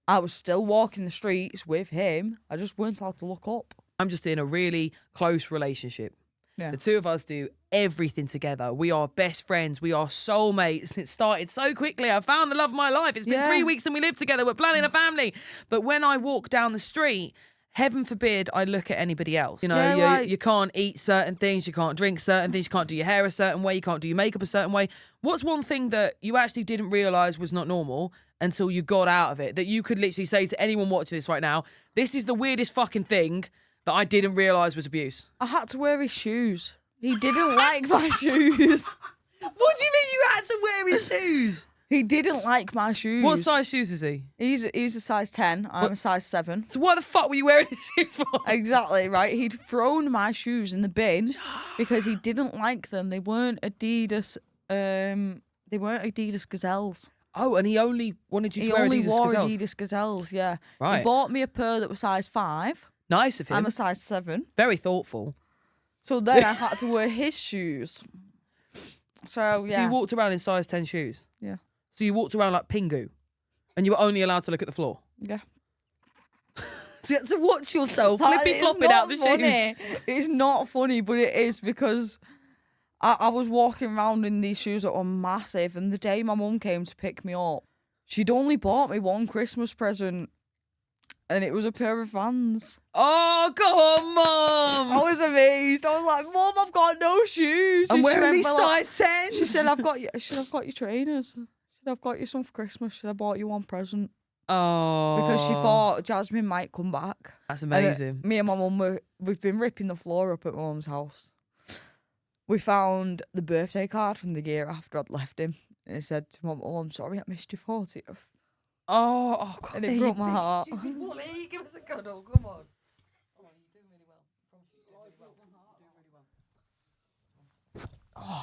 I was still walking the streets with him. I just weren't allowed to look up. I'm just in a really close relationship. Yeah. The two of us do everything together. We are best friends. We are soulmates. It started so quickly. I found the love of my life. It's been Yeah. 3 weeks and we live together. We're planning a family. But when I walk down the street, heaven forbid I look at anybody else. You know, Yeah, you can't eat certain things. You can't drink certain things. You can't do your hair a certain way. You can't do your makeup a certain way. What's one thing that you actually didn't realise was not normal until you got out of it? That you could literally say to anyone watching this right now, this is the weirdest fucking thing that I didn't realise was abuse. I had to wear his shoes. He didn't like my shoes. What do you mean you had to wear his shoes? He didn't like my shoes. What size shoes is he? He's a size 10. I'm a size 7. So what the fuck were you wearing his shoes for? Exactly, right? He'd thrown my shoes in the bin because he didn't like them. They weren't Adidas. They weren't Adidas Gazelles. Oh, and he only wanted you to He wear only Adidas wore Gazelles. Adidas Gazelles. Yeah. Right. He bought me a pair that was size 5. Nice of him. I'm a size 7. Very thoughtful. So then I had to wear his shoes. So yeah. So you walked around in size 10 shoes. Yeah. So you walked around like Pingu, and you were only allowed to look at the floor. Yeah. So you had to watch yourself It's flippy flopping not out the funny. shoes. It's not funny, but it is because I was walking around in these shoes that were massive, and the day my mum came to pick me up, she'd only bought me one Christmas present, and it was a pair of Vans. Oh, go on, Mum. I was amazed. I was like, "Mum, I've got no shoes." I'm And she wearing went, these "Well, size 10s. She said, "I've got you. I've got your trainers. She said, I've got you some for Christmas. Should I bought you one present?" Oh. Because she thought Jasmine might come back. That's And, amazing. me and my mum, we've been ripping the floor up at my mum's house. We found the birthday card from the year after I'd left him. And it said to my mum, "I'm sorry I missed your 40th. Oh, God. And it broke my heart. Wally, give us a cuddle. Come on. Oh, you're doing really well.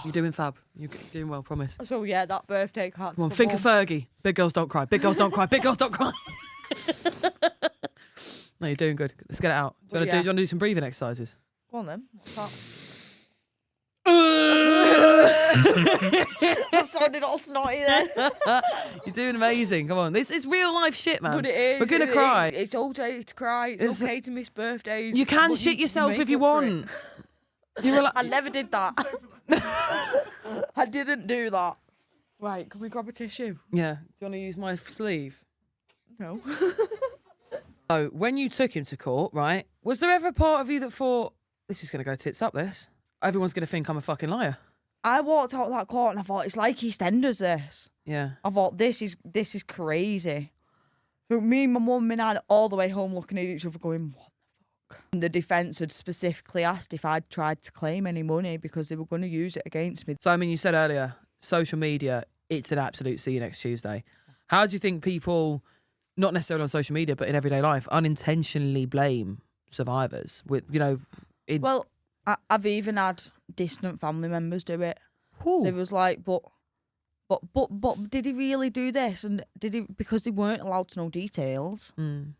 You're doing fab. You're doing well, promise. So yeah, that birthday card. Come on, to think my of mum. Fergie. Big girls don't cry. Big girls don't cry. Big girls don't cry. No, you're doing good. Let's get it out. Do you want to do some breathing exercises? Go on then. What's that? That's sounded all snotty then. You're doing amazing. Come on. This is real life shit, man. But it is. We're going to cry. It's okay to cry. It's okay to miss birthdays. You can but shit yourself make if you up for it. want. You were like, I never did that. I didn't do that. Right, can we grab a tissue? yeah. Do you want to use my sleeve? No. So, when you took him to court, right, was there ever a part of you that thought, this is going to go tits up, this? Everyone's going to think I'm a fucking liar. I walked out of that court and I thought, it's like EastEnders, this. Yeah. I thought, this is crazy. So me and my mum and Nan all the way home looking at each other going, what the fuck? And the defence had specifically asked if I'd tried to claim any money because they were going to use it against me. So, I mean, you said earlier, social media, it's an absolute see you next Tuesday. How do you think people, not necessarily on social media, but in everyday life, unintentionally blame survivors with, you know... Well, I've even had distant family members do it. Ooh. It was like, but did he really do this? And did he, because they weren't allowed to know details,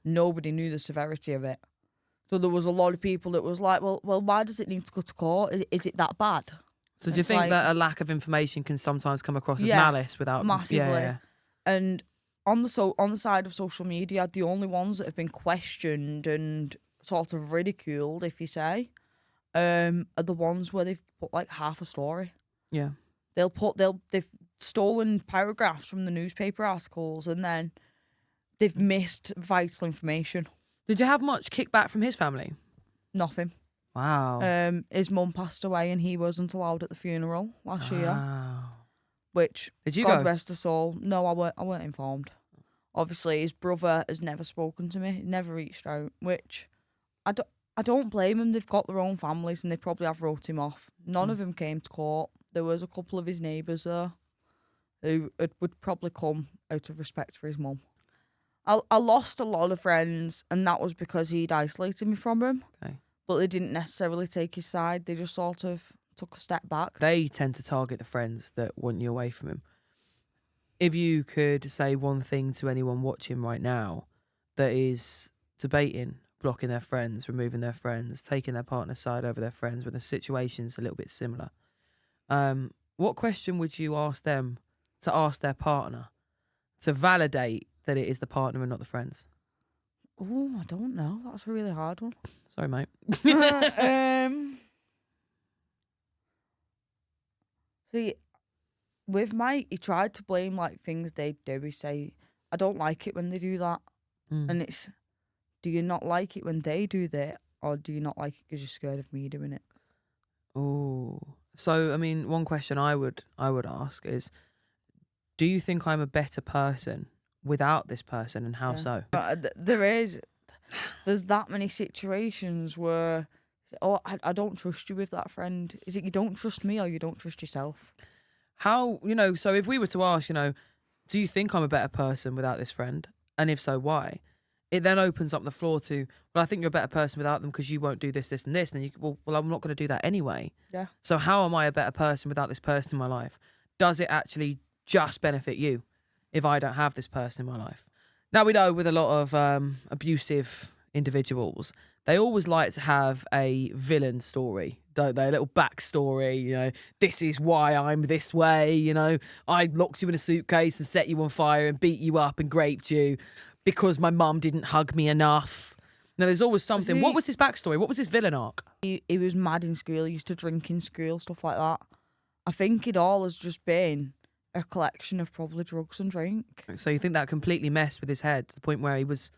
nobody knew the severity of it. So there was a lot of people that was like, well, why does it need to go to court? Is it that bad? So do you think that a lack of information can sometimes come across as malice without... Massively. Yeah. And on the side of social media, the only ones that have been questioned and sort of ridiculed, if you say, are the ones where they've put like half a story. Yeah. They've stolen paragraphs from the newspaper articles and then they've missed vital information. Did you have much kickback from his family? Nothing. Wow. His mum passed away and he wasn't allowed at the funeral last year. Which, did you God go? rest us all. No, I weren't informed. Obviously, his brother has never spoken to me, never reached out, which I don't blame him. They've got their own families and they probably have wrote him off. None of them came to court. There was a couple of his neighbours there who would probably come out of respect for his mum. I lost a lot of friends and that was because he'd isolated me from him. Okay. But they didn't necessarily take his side. They just sort of took a step back. They tend to target the friends that want you away from him. If you could say one thing to anyone watching right now that is debating blocking their friends, removing their friends, taking their partner's side over their friends when the situation's a little bit similar, what question would you ask them to ask their partner to validate that it is the partner and not the friends? Oh, I don't know. That's a really hard one. Sorry, mate. See, with Mike, he tried to blame like things they do. He say, I don't like it when they do that. And it's, do you not like it when they do that? Or do you not like it because you're scared of me doing it? Oh, so I mean, one question I would ask is, do you think I'm a better person without this person, and how so? There's that many situations where, oh, I don't trust you with that friend. Is it you don't trust me or you don't trust yourself? How, so if we were to ask, do you think I'm a better person without this friend? And if so, why? It then opens up the floor to, well, I think you're a better person without them because you won't do this, this, and this. And then well, I'm not going to do that anyway. Yeah. So how am I a better person without this person in my life? Does it actually just benefit you if I don't have this person in my life? Now, we know with a lot of abusive individuals, they always like to have a villain story, don't they? A little backstory, this is why I'm this way, I locked you in a suitcase and set you on fire and beat you up and raped you because my mum didn't hug me enough. Now, there's always something. What was his backstory? What was his villain arc? He was mad in school. He used to drink in school, stuff like that. I think it all has just been a collection of probably drugs and drink. So you think that completely messed with his head to the point where he was...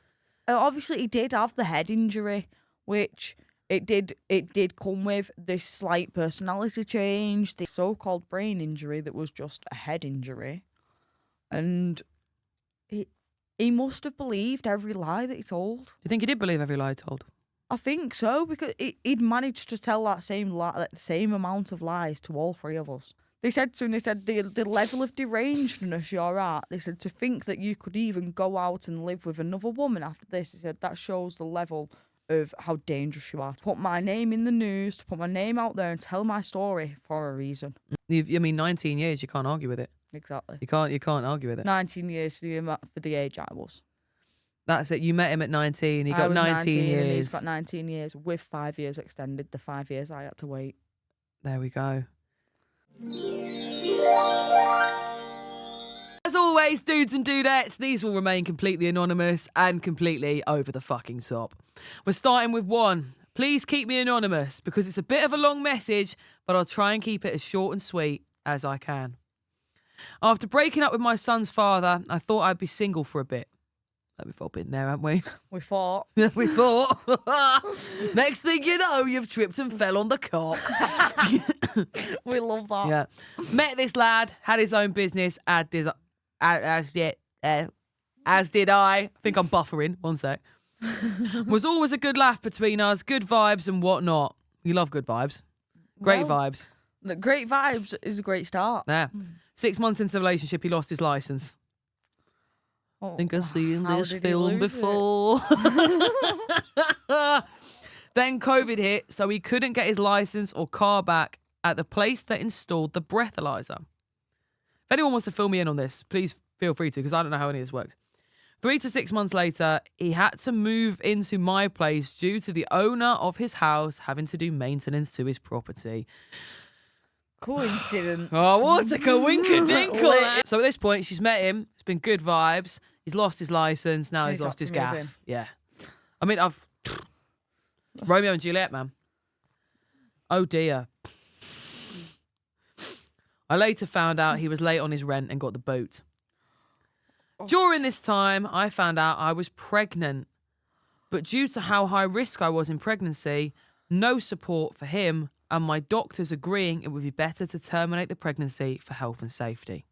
Obviously, he did have the head injury, which it did come with this slight personality change, the so-called brain injury that was just a head injury. And he must have believed every lie that he told. Do you think he did believe every lie he told? I think so, because he'd managed to tell that same amount of lies to all three of us. They said to him, the level of derangedness you're at, they said, to think that you could even go out and live with another woman after this, they said, that shows the level of how dangerous you are. To put my name in the news, to put my name out there and tell my story for a reason. 19 years, you can't argue with it. Exactly. You can't argue with it. 19 years for the age I was. That's it. You met him at 19. He got 19 years. And he's got 19 years with 5 years extended. The 5 years I had to wait. There we go. Anyways, dudes and dudettes, these will remain completely anonymous and completely over the fucking top. We're starting with one. Please keep me anonymous because it's a bit of a long message, but I'll try and keep it as short and sweet as I can. After breaking up with my son's father, I thought I'd be single for a bit. We've all been there, haven't we? We fought. We thought. Next thing you know, you've tripped and fell on the cock. We love that. Yeah. Met this lad, had his own business, as did I. I think I'm buffering. One sec. Was always a good laugh between us, good vibes and whatnot. You love good vibes. Great vibes. The great vibes is a great start. Yeah. 6 months into the relationship, he lost his license. Oh, I think I've seen how this did he film lose before. Then COVID hit, so he couldn't get his license or car back at the place that installed the breathalyzer. If anyone wants to fill me in on this, please feel free to, because I don't know how any of this works. 3 to 6 months later, he had to move into my place due to the owner of his house having to do maintenance to his property. Coincidence. Oh, what a coinkadinkle. So at this point, she's met him. It's been good vibes. He's lost his license. Now he's lost his gaff. moving. Yeah. I mean, Romeo and Juliet, man. Oh, dear. I later found out he was late on his rent and got the boot. During this time, I found out I was pregnant. But due to how high risk I was in pregnancy, no support for him, and my doctors agreeing it would be better to terminate the pregnancy for health and safety.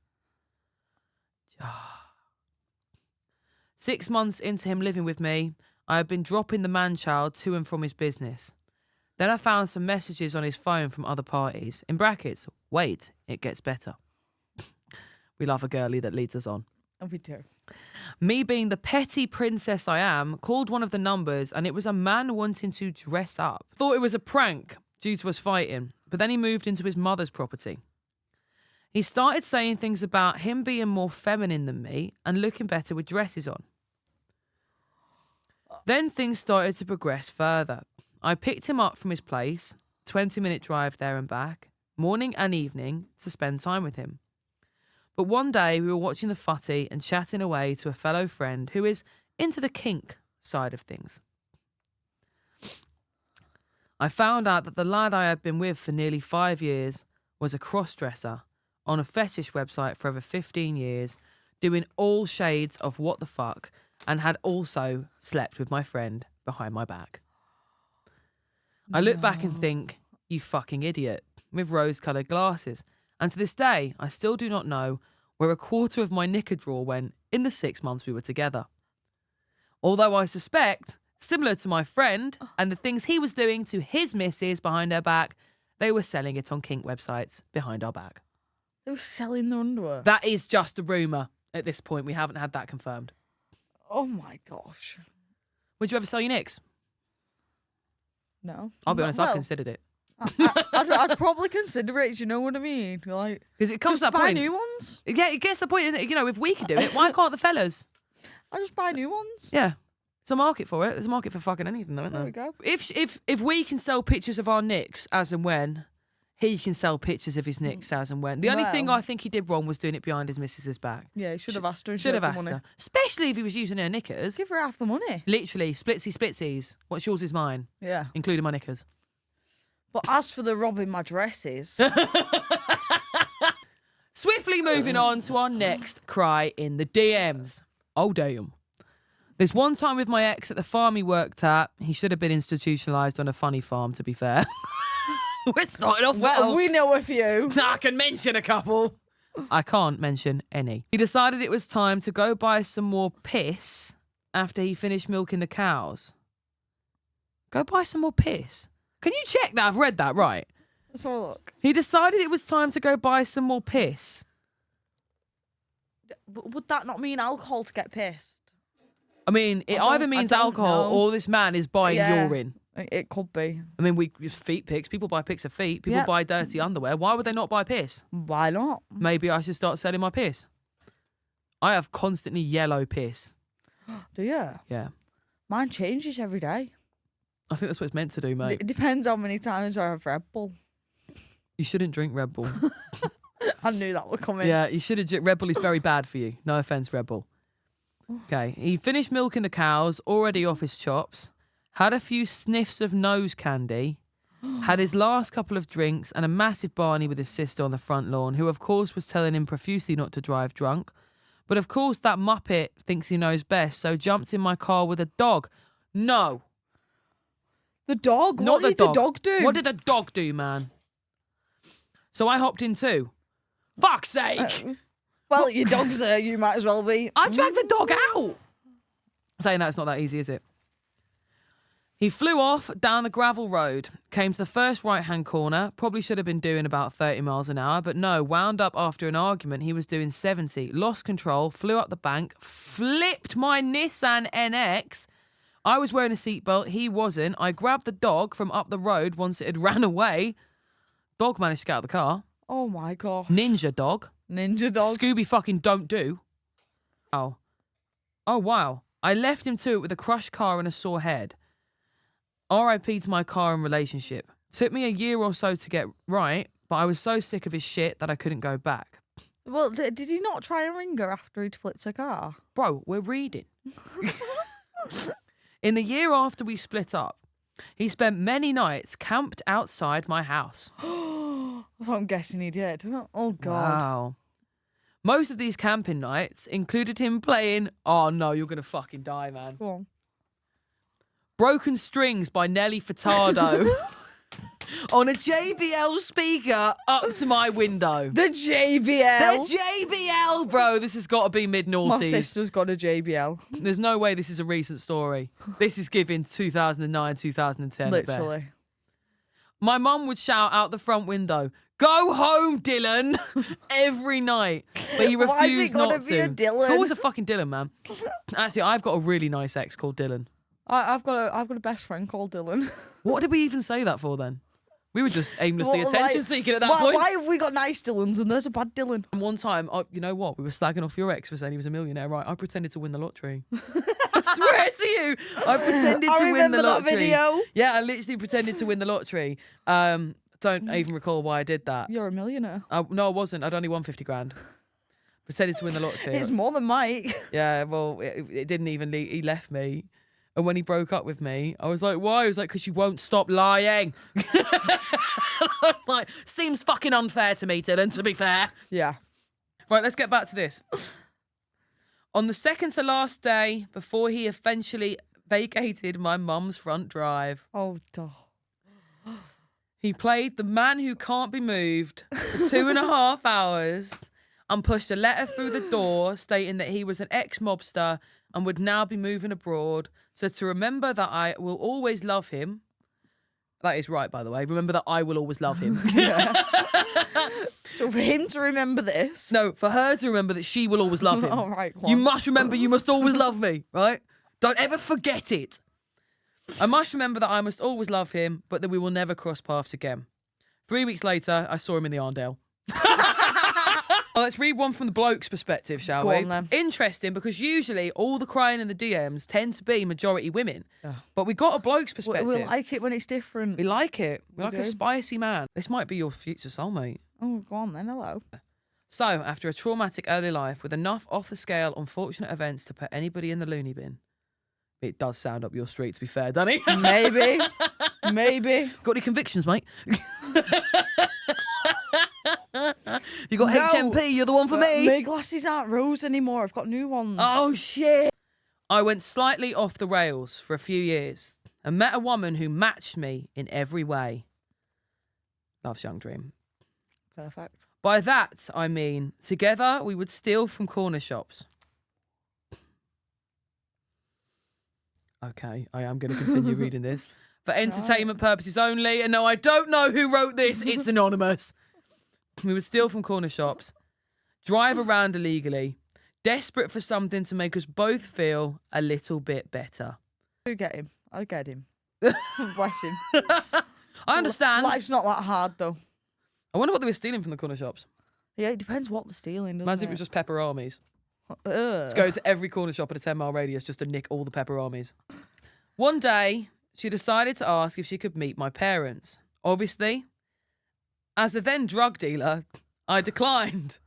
6 months into him living with me, I had been dropping the man-child to and from his business. Then I found some messages on his phone from other parties. In brackets, wait, it gets better. We love a girlie that leads us on. And we do. Me being the petty princess I am, called one of the numbers and it was a man wanting to dress up. Thought it was a prank due to us fighting, but then he moved into his mother's property. He started saying things about him being more feminine than me and looking better with dresses on. Then things started to progress further. I picked him up from his place, 20-minute drive there and back, morning and evening, to spend time with him. But one day we were watching the footy and chatting away to a fellow friend who is into the kink side of things. I found out that the lad I had been with for nearly 5 years was a cross-dresser on a fetish website for over 15 years, doing all shades of what the fuck, and had also slept with my friend behind my back. I look back and think, you fucking idiot, with rose-coloured glasses. And to this day, I still do not know where a quarter of my knicker drawer went in the 6 months we were together. Although I suspect, similar to my friend and the things he was doing to his missus behind her back, they were selling it on kink websites behind our back. They were selling their underwear. That is just a rumour at this point. We haven't had that confirmed. Oh my gosh. Would you ever sell your nicks? No. I'll be honest, Well, I've considered it. I'd probably consider it, do you know what I mean? Like, Because it comes just to that buy point. new ones. Yeah, it gets to the point, you know, if we can do it, why can't the fellas? I just buy new ones. Yeah. There's a market for it. There's a market for fucking anything, though, isn't There there? we go. If we can sell pictures of our nicks as and when, he can sell pictures of his nicks as and when. The only thing Well- I think he did wrong was doing it behind his missus's back. Yeah, you should have asked her. and Should have the asked money. her. Especially if he was using her knickers. Give her half the money. Literally, splitsies. What's yours is mine, Yeah. including my knickers. But as for the robbing my dresses, Swiftly moving on to our next cry in the DMs. Oh, damn. There's one time with my ex at the farm he worked at. He should have been institutionalised on a funny farm, to be fair. We're starting off well. we know a few. I can mention a couple. I can't mention any. He decided it was time to go buy some more piss after he finished milking the cows. Go buy some more piss? Can you check that I've read that right? Let's have a look. He decided it was time to go buy some more piss. Would that not mean alcohol to get pissed? I mean, it either means I don't alcohol know. or this man is buying Yeah. urine. It could be. I mean, we feet pics. People buy pics of feet. People Yeah. buy dirty underwear. Why would they not buy piss? Why not? Maybe I should start selling my piss. I have constantly yellow piss. Do you? Yeah. Mine changes every day. I think that's what it's meant to do, mate. It depends how many times I have Red Bull. You shouldn't drink Red Bull. I knew that would come in. Yeah, you should have. Red Bull is very bad for you. No offense, Red Bull. Okay, he finished milking the cows, already off his chops, had a few sniffs of nose candy, had his last couple of drinks, and a massive Barney with his sister on the front lawn, who of course was telling him profusely not to drive drunk. But of course that muppet thinks he knows best, so jumped in my car with a dog. No. The dog? Not What did the dog do? What did the dog do, man? So I hopped in too. Fuck's sake! Well, your dog's there, you might as well be. I dragged the dog out! Saying that, it's not that easy, is it? He flew off down a gravel road, came to the first right-hand corner, probably should have been doing about 30 miles an hour, but no, wound up after an argument, he was doing 70, lost control, flew up the bank, flipped my Nissan NX. I was wearing a seatbelt, he wasn't. I grabbed the dog from up the road once it had ran away. Dog managed to get out of the car. Oh my god. Ninja dog. Ninja dog. Scooby fucking don't do. Oh. Oh, wow. I left him to it with a crushed car and a sore head. RIP to my car and relationship. Took me a year or so to get right, but I was so sick of his shit that I couldn't go back. Well, did he not try and ring her after he'd flipped her car? Bro, we're reading. In the year after we split up, he spent many nights camped outside my house. That's what I'm guessing he did. Oh, God. Wow. Most of these camping nights included him playing... Oh, no, you're going to fucking die, man. Go on. Broken Strings by Nelly Furtado on a JBL speaker up to my window. The JBL. The JBL, bro. This has got to be mid-noughties. My sister's got a JBL. There's no way this is a recent story. This is giving 2009, 2010 at best. Literally. My mum would shout out the front window, "Go home, Dylan," every night. But he refused Why is it not gotta to. be a Dylan? It's always a fucking Dylan, man. Actually, I've got a really nice ex called Dylan. I've got a best friend called Dylan. What did we even say that for then? We were just aimlessly Well, attention like, seeking at that point. Why have we got nice Dylans and there's a bad Dylan? And one time, you know what? We were slagging off your ex for saying he was a millionaire, right? I pretended to win the lottery. I swear to you, I pretended to win the lottery. I remember that video. Yeah, I literally pretended to win the lottery. Don't even recall why I did that. You're a millionaire. No, I wasn't. I'd only won 50 grand. Pretended to win the lottery. It's more than Mike. Yeah, well, it didn't even leave. He left me. And when he broke up with me, I was like, why? He was like, because you won't stop lying. I was like, seems fucking unfair to me, Dylan, to be fair. Yeah. Right, let's get back to this. On the second to last day before he eventually vacated my mum's front drive, Oh, duh. he played the man who can't be moved for 2.5 hours and pushed a letter through the door stating that he was an ex-mobster and would now be moving abroad. So to remember that I will always love him. That is right, by the way. Remember that I will always love him. So for him to remember this. No, for her to remember that she will always love him. All right, go You on. must remember you must always love me, right? Don't ever forget it. I must remember that I must always love him, but that we will never cross paths again. 3 weeks later, I saw him in the Arndale. Well, let's read one from the bloke's perspective, shall Go we? on, then. Interesting, because usually all the crying in the DMs tend to be majority women. Yeah. But we got a bloke's perspective. We like it when it's different. We like it. We We like a do. spicy man. This might be your future soulmate. Oh, go on then. Hello. So, after a traumatic early life with enough off-the-scale unfortunate events to put anybody in the loony bin, it does sound up your street, to be fair, Danny. Maybe. Maybe. Got any convictions, mate? You got No. HMP, you're the one for me. My glasses aren't rose anymore. I've got new ones. Oh, shit. I went slightly off the rails for a few years and met a woman who matched me in every way. Love's young dream. Perfect. By that, I mean, together we would steal from corner shops. Okay, I am going to continue reading this. For entertainment purposes only, and no, I don't know who wrote this, it's anonymous. We would steal from corner shops, drive around illegally, desperate for something to make us both feel a little bit better. I'll get him. I'll get him. Bless him. I understand. Life's not that hard, though. I wonder what they were stealing from the corner shops. Yeah, it depends what they're stealing, doesn't Imagine it? it was just pepper armies. Ugh. Let's go to every corner shop at a 10-mile radius just to nick all the pepper armies. One day, she decided to ask if she could meet my parents. Obviously, as a then drug dealer, I declined.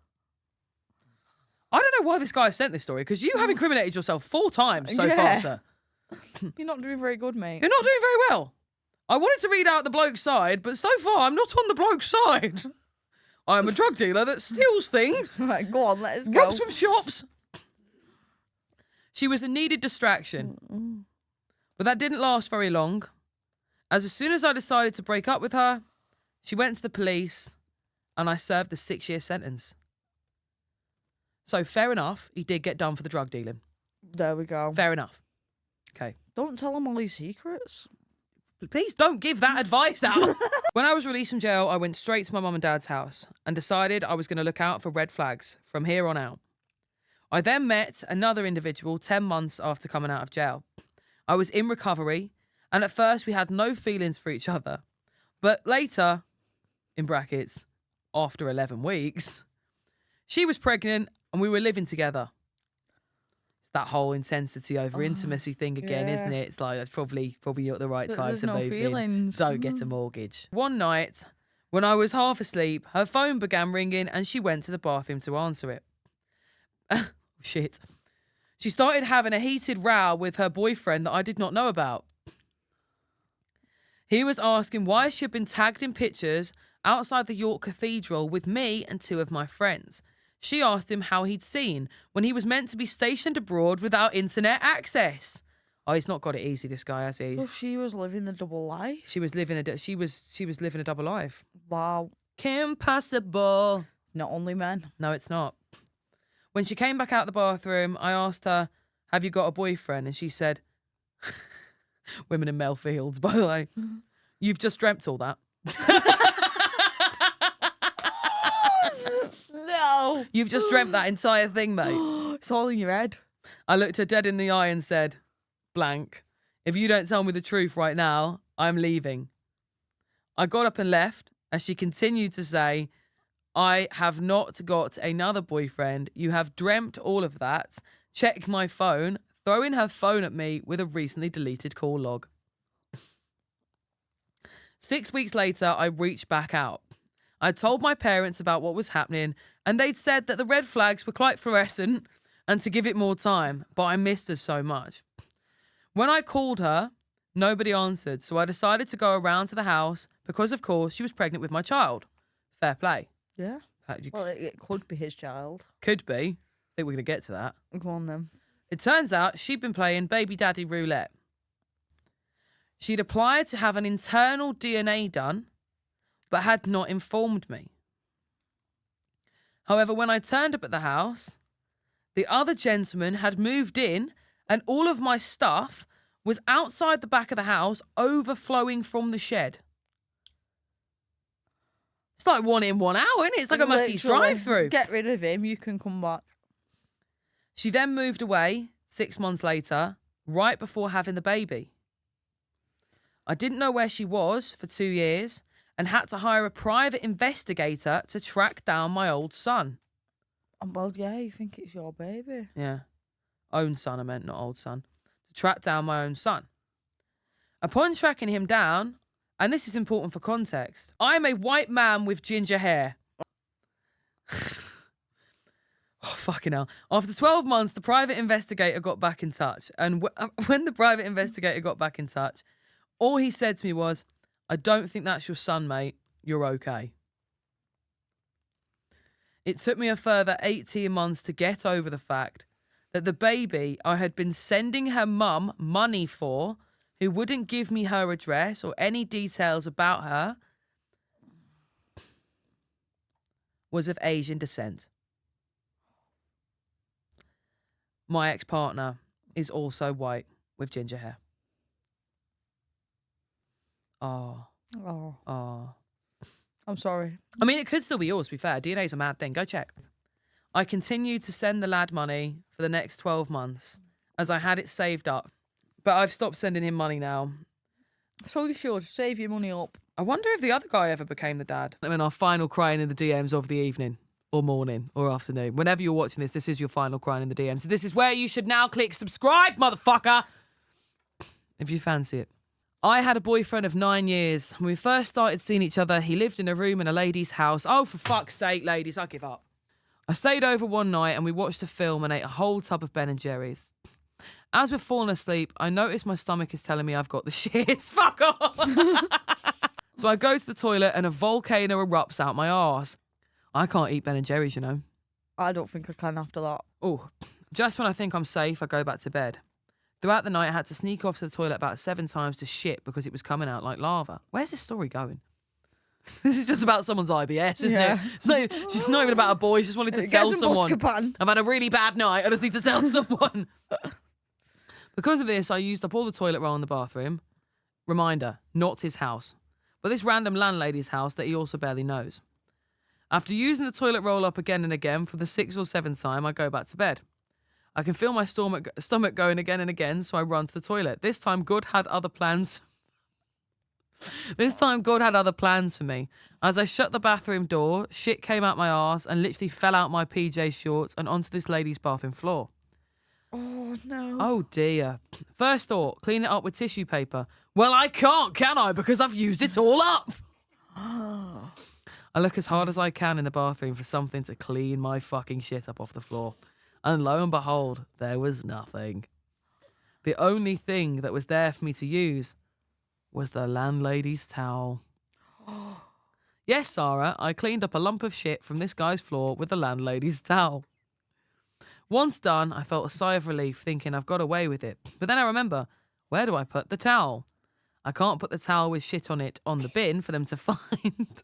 I don't know why this guy sent this story, because you have incriminated yourself 4 times so far, sir. You're not doing very good, mate. You're not doing very well. I wanted to read out the bloke's side, but so far I'm not on the bloke's side. I'm a drug dealer that steals things. Right, go on, let us go. Robs from shops. She was a needed distraction. But that didn't last very long. As soon as I decided to break up with her, she went to the police and I served the 6-year sentence. So fair enough, he did get done for the drug dealing. There we go. Fair enough. Okay. Don't tell him all his secrets. Please don't give that advice out. When I was released from jail, I went straight to my mum and dad's house and decided I was going to look out for red flags from here on out. I then met another individual 10 months after coming out of jail. I was in recovery, and at first we had no feelings for each other. But later, in brackets, after 11 weeks, she was pregnant and we were living together. It's that whole intensity over intimacy thing again, isn't it? It's like, that's probably not the right time to move in. Don't get a mortgage. One night, when I was half asleep, her phone began ringing and she went to the bathroom to answer it. Shit. She started having a heated row with her boyfriend that I did not know about. He was asking why she had been tagged in pictures outside the York Cathedral with me and 2 of my friends. She asked him how he'd seen when he was meant to be stationed abroad without internet access. Oh, he's not got it easy, this guy, has he? So she was living the double life? She was living a double life. Wow. Impossible. Not only men. No, it's not. When she came back out the bathroom, I asked her, have you got a boyfriend? And she said, women in male fields, by the way, you've just dreamt all that. No. You've just dreamt that entire thing, mate. It's all in your head. I looked her dead in the eye and said, blank, if you don't tell me the truth right now, I'm leaving. I got up and left as she continued to say, I have not got another boyfriend. You have dreamt all of that. Check my phone, throwing her phone at me with a recently deleted call log. 6 weeks later, I reached back out. I told my parents about what was happening, and they'd said that the red flags were quite fluorescent and to give it more time, but I missed her so much. When I called her, nobody answered, so I decided to go around to the house because, of course, she was pregnant with my child. Fair play. Yeah. Well, it could be his child. Could be. I think we're going to get to that. Go on then. It turns out she'd been playing baby daddy roulette. She'd applied to have an internal DNA done, but had not informed me. However, when I turned up at the house, the other gentleman had moved in and all of my stuff was outside the back of the house, overflowing from the shed. It's like 1 in, 1 out, isn't it? It's like a Mackey's drive-through. Get rid of him, you can come back. She then moved away 6 months later, right before having the baby. I didn't know where she was for 2 years and had to hire a private investigator to track down my old son. Well, yeah, you think it's your baby. Yeah. Own son, I meant, not old son. To track down my own son. Upon tracking him down, and this is important for context, I'm a white man with ginger hair. Oh, fucking hell. After 12 months, the private investigator got back in touch. And when the private investigator got back in touch, all he said to me was, I don't think that's your son, mate. You're okay. It took me a further 18 months to get over the fact that the baby I had been sending her mum money for, who wouldn't give me her address or any details about her, was of Asian descent. My ex-partner is also white with ginger hair. Oh. I'm sorry. I mean, it could still be yours, to be fair. DNA's a mad thing. Go check. I continued to send the lad money for the next 12 months as I had it saved up. But I've stopped sending him money now. So you should. Save your money up. I wonder if the other guy ever became the dad. I mean, our final crying in the DMs of the evening or morning or afternoon. Whenever you're watching this, this is your final crying in the DMs. So this is where you should now click subscribe, motherfucker, if you fancy it. I had a boyfriend of 9 years. When we first started seeing each other, he lived in a room in a lady's house. Oh, for fuck's sake, ladies, I give up. I stayed over one night and we watched a film and ate a whole tub of Ben & Jerry's. As we're falling asleep, I notice my stomach is telling me I've got the shits. Fuck off! So I go to the toilet and a volcano erupts out my arse. I can't eat Ben & Jerry's, you know. I don't think I can after that. Oh, just when I think I'm safe, I go back to bed. Throughout the night, I had to sneak off to the toilet about 7 times to shit because it was coming out like lava. Where's this story going? This is just about someone's IBS, isn't it? She's not even about a boy. She just wanted to tell someone. I've had a really bad night. I just need to tell someone. Because of this, I used up all the toilet roll in the bathroom. Reminder, not his house, but this random landlady's house that he also barely knows. After using the toilet roll up again and again for the 6th or 7th time, I go back to bed. I can feel my stomach going again and again, so I run to the toilet. This time, God had other plans. God had other plans for me. As I shut the bathroom door, shit came out my arse and literally fell out my PJ shorts and onto this lady's bathroom floor. Oh, no. Oh, dear. First thought, clean it up with tissue paper. Well, I can't, can I? Because I've used it all up. I look as hard as I can in the bathroom for something to clean my fucking shit up off the floor. And lo and behold, there was nothing. The only thing that was there for me to use was the landlady's towel. Yes, Sara, I cleaned up a lump of shit from this guy's floor with the landlady's towel. Once done, I felt a sigh of relief thinking I've got away with it. But then I remember, where do I put the towel? I can't put the towel with shit on it on the bin for them to find.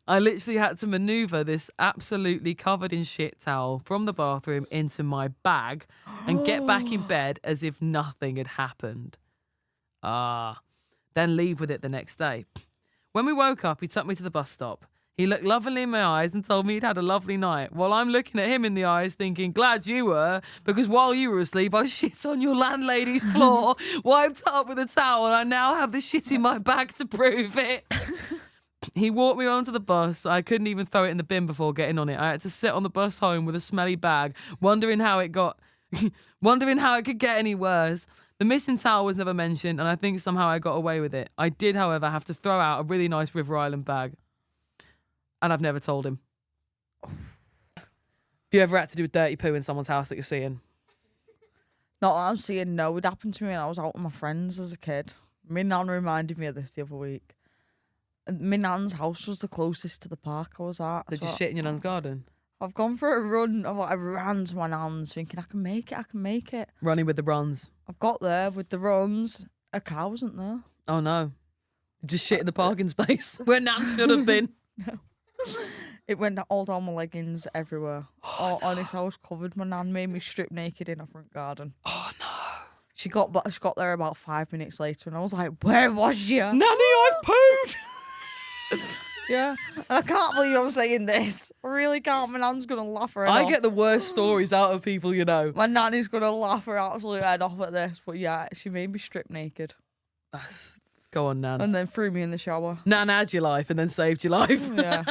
I literally had to maneuver this absolutely covered in shit towel from the bathroom into my bag and get back in bed as if nothing had happened. Then leave with it the next day. When we woke up, he took me to the bus stop. He looked lovely in my eyes and told me he'd had a lovely night, while I'm looking at him in the eyes thinking, glad you were, because while you were asleep, I shit on your landlady's floor, wiped up with a towel, and I now have the shit in my bag to prove it. He walked me onto the bus. I couldn't even throw it in the bin before getting on it. I had to sit on the bus home with a smelly bag, wondering how it could get any worse. The missing towel was never mentioned, and I think somehow I got away with it. I did, however, have to throw out a really nice River Island bag. And I've never told him. Have you ever had to do a dirty poo in someone's house that you're seeing? Not that I'm seeing, no. It happened to me when I was out with my friends as a kid. My nan reminded me of this the other week. And my nan's house was the closest to the park I was at. Did you shit in your nan's garden? I've gone for a run. I ran to my nan's thinking, I can make it. Running with the runs. I've got there with the runs. A car wasn't there. Oh, no. Just shit in the parking space where nan should have been. No. It went all down my leggings everywhere. Oh, honest, I was covered. My nan made me strip naked in her front garden. Oh, no. She got there about 5 minutes later and I was like, where was you? Nanny, I've pooed! Yeah. And I can't believe I'm saying this. I really can't. My nan's going to laugh her head I off. get the worst stories out of people, you know. My nanny's going to laugh her absolute head off at this. But yeah, she made me strip naked. Go on, Nan. And then threw me in the shower. Nan had your life and then saved your life. Yeah.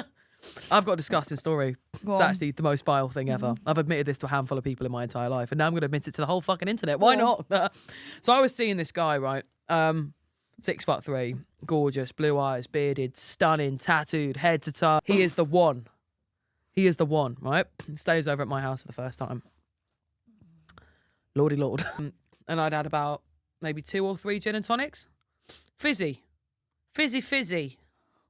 I've got a disgusting story. It's actually the most vile thing ever. I've admitted this to a handful of people in my entire life, and now I'm going to admit it to the whole fucking internet. Why not? So I was seeing this guy, right? 6'3", gorgeous, blue eyes, bearded, stunning, tattooed, head to toe. He is the one. He is the one, right? He stays over at my house for the first time. Lordy Lord. And I'd had about maybe 2 or 3 gin and tonics. Fizzy,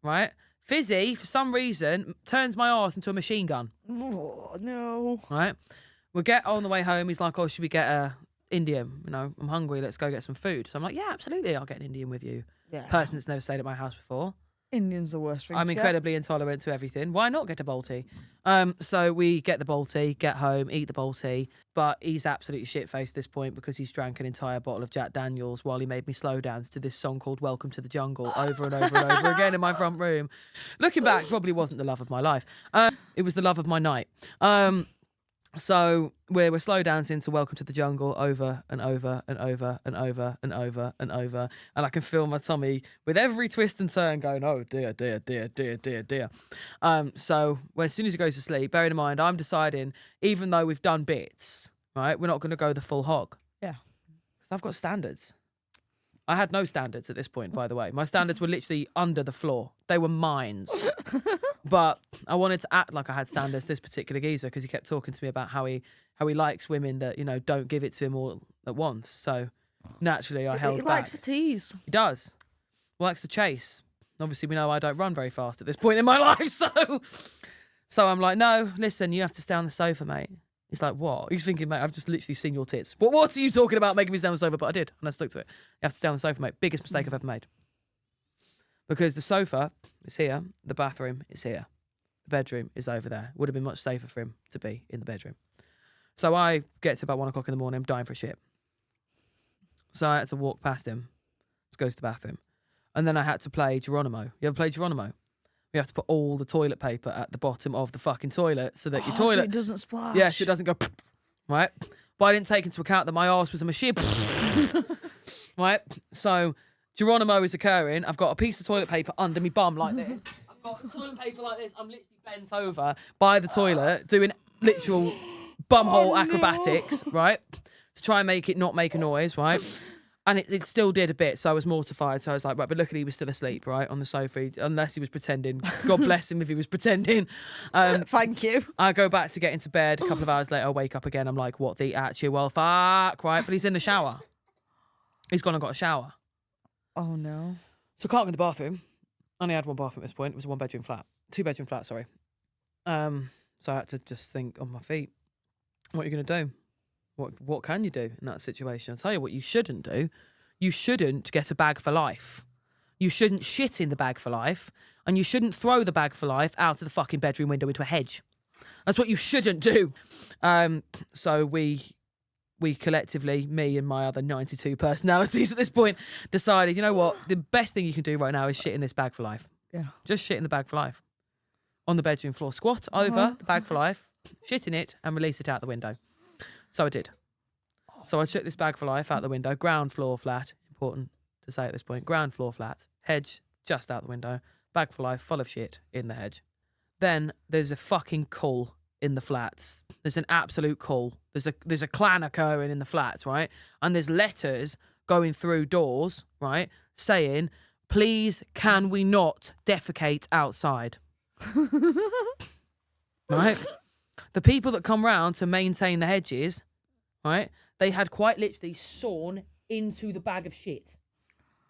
right? Fizzy, for some reason, turns my arse into a machine gun. Oh, no. Right? We get on the way home. He's like, oh, should we get a Indian? You know, I'm hungry. Let's go get some food. So I'm like, yeah, absolutely. I'll get an Indian with you. Yeah. Person that's never stayed at my house before. Indian's the worst thing I'm to get. incredibly intolerant to everything. Why not get a Balti? So we get the Balti, get home, eat the Balti, but he's absolutely shit-faced at this point because he's drank an entire bottle of Jack Daniels while he made me slow dance to this song called Welcome to the Jungle over and over and over again in my front room. Looking back, probably wasn't the love of my life. It was the love of my night. So we're slow dancing to Welcome to the Jungle over and over and over and over and over and over. And I can feel my tummy with every twist and turn going, oh dear, dear, dear, dear, dear, dear. So as soon as he goes to sleep, bearing in mind, I'm deciding, even though we've done bits, right, we're not going to go the full hog. Yeah. Because I've got standards. I had no standards at this point, by the way. My standards were literally under the floor. They were mines. But I wanted to act like I had standards, this particular geezer, because he kept talking to me about how he likes women that, you know, don't give it to him all at once. So naturally I held back. He likes to tease. He does. He likes to chase. Obviously, we know I don't run very fast at this point in my life, so I'm like, no, listen, you have to stay on the sofa, mate. He's like, what? He's thinking, mate, I've just literally seen your tits. What are you talking about making me stay on the sofa? But I did, and I stuck to it. You have to stay on the sofa, mate. Biggest mistake I've ever made. Because the sofa is here, the bathroom is here, the bedroom is over there. Would have been much safer for him to be in the bedroom. So I get to about 1 o'clock in the morning, I'm dying for a shit. So I had to walk past him to go to the bathroom. And then I had to play Geronimo. You ever play Geronimo? You have to put all the toilet paper at the bottom of the fucking toilet so that your toilet... So it doesn't splash. Yeah, so it doesn't go... Right? But I didn't take into account that my arse was a machine. Right? So Geronimo is occurring. I've got a piece of toilet paper under my bum like this. I've got the toilet paper like this. I'm literally bent over by the toilet doing literal bumhole acrobatics, right? To try and make it not make a noise, right? And it still did a bit, so I was mortified. So I was like, right, but luckily he was still asleep, right, on the sofa, unless he was pretending. God bless him if he was pretending. Thank you. I go back to get into bed. A couple of hours later, I wake up again. I'm like, what the actual fuck, right? But he's in the shower. He's gone and got a shower. Oh, no. So I can't go in the bathroom. I only had one bathroom at this point. It was a 1-bedroom flat. 2-bedroom flat, sorry. So I had to just think on my feet, what are you going to do? What can you do in that situation? I'll tell you what you shouldn't do. You shouldn't get a bag for life. You shouldn't shit in the bag for life. And you shouldn't throw the bag for life out of the fucking bedroom window into a hedge. That's what you shouldn't do. So we collectively, me and my other 92 personalities at this point, decided, you know what? The best thing you can do right now is shit in this bag for life. Yeah. Just shit in the bag for life. On the bedroom floor. Squat over the bag for life, shit in it, and release it out the window. So I did. So I took this bag for life out the window, ground floor flat, important to say at this point, ground floor flat, hedge just out the window, bag for life, full of shit in the hedge. Then there's a fucking cull in the flats. There's an absolute cull. There's a clan occurring in the flats, right? And there's letters going through doors, right, saying, please can we not defecate outside? Right? The people that come round to maintain the hedges, right, they had quite literally sawn into the bag of shit.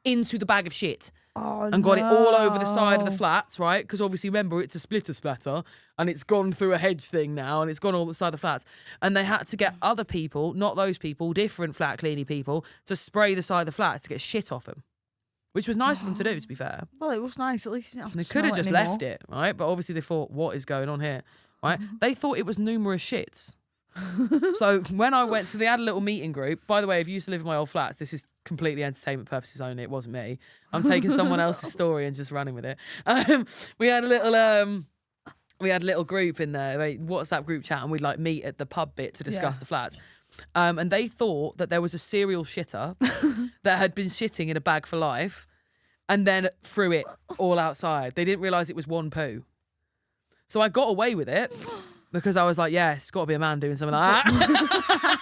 Into the bag of shit. Oh, and got it all over the side of the flats, right? Because obviously, remember, it's a splitter splatter and it's gone through a hedge thing now and it's gone all the side of the flats. And they had to get other people, not those people, different flat cleaning people, to spray the side of the flats to get shit off them. Which was nice of them to do, to be fair. Well, it was nice. At least you didn't have to They could have smell it just anymore. left it, right? But obviously they thought, what is going on here? Right? They thought it was numerous shits. So when I went, so they had a little meeting group. By the way, if you used to live in my old flats, this is completely entertainment purposes only. It wasn't me. I'm taking someone else's story and just running with it. We had a little group in there, WhatsApp group chat, and we'd like meet at the pub bit to discuss the flats. And they thought that there was a serial shitter that had been shitting in a bag for life and then threw it all outside. They didn't realise it was one poo. So I got away with it because I was like, yeah, it's got to be a man doing something like that.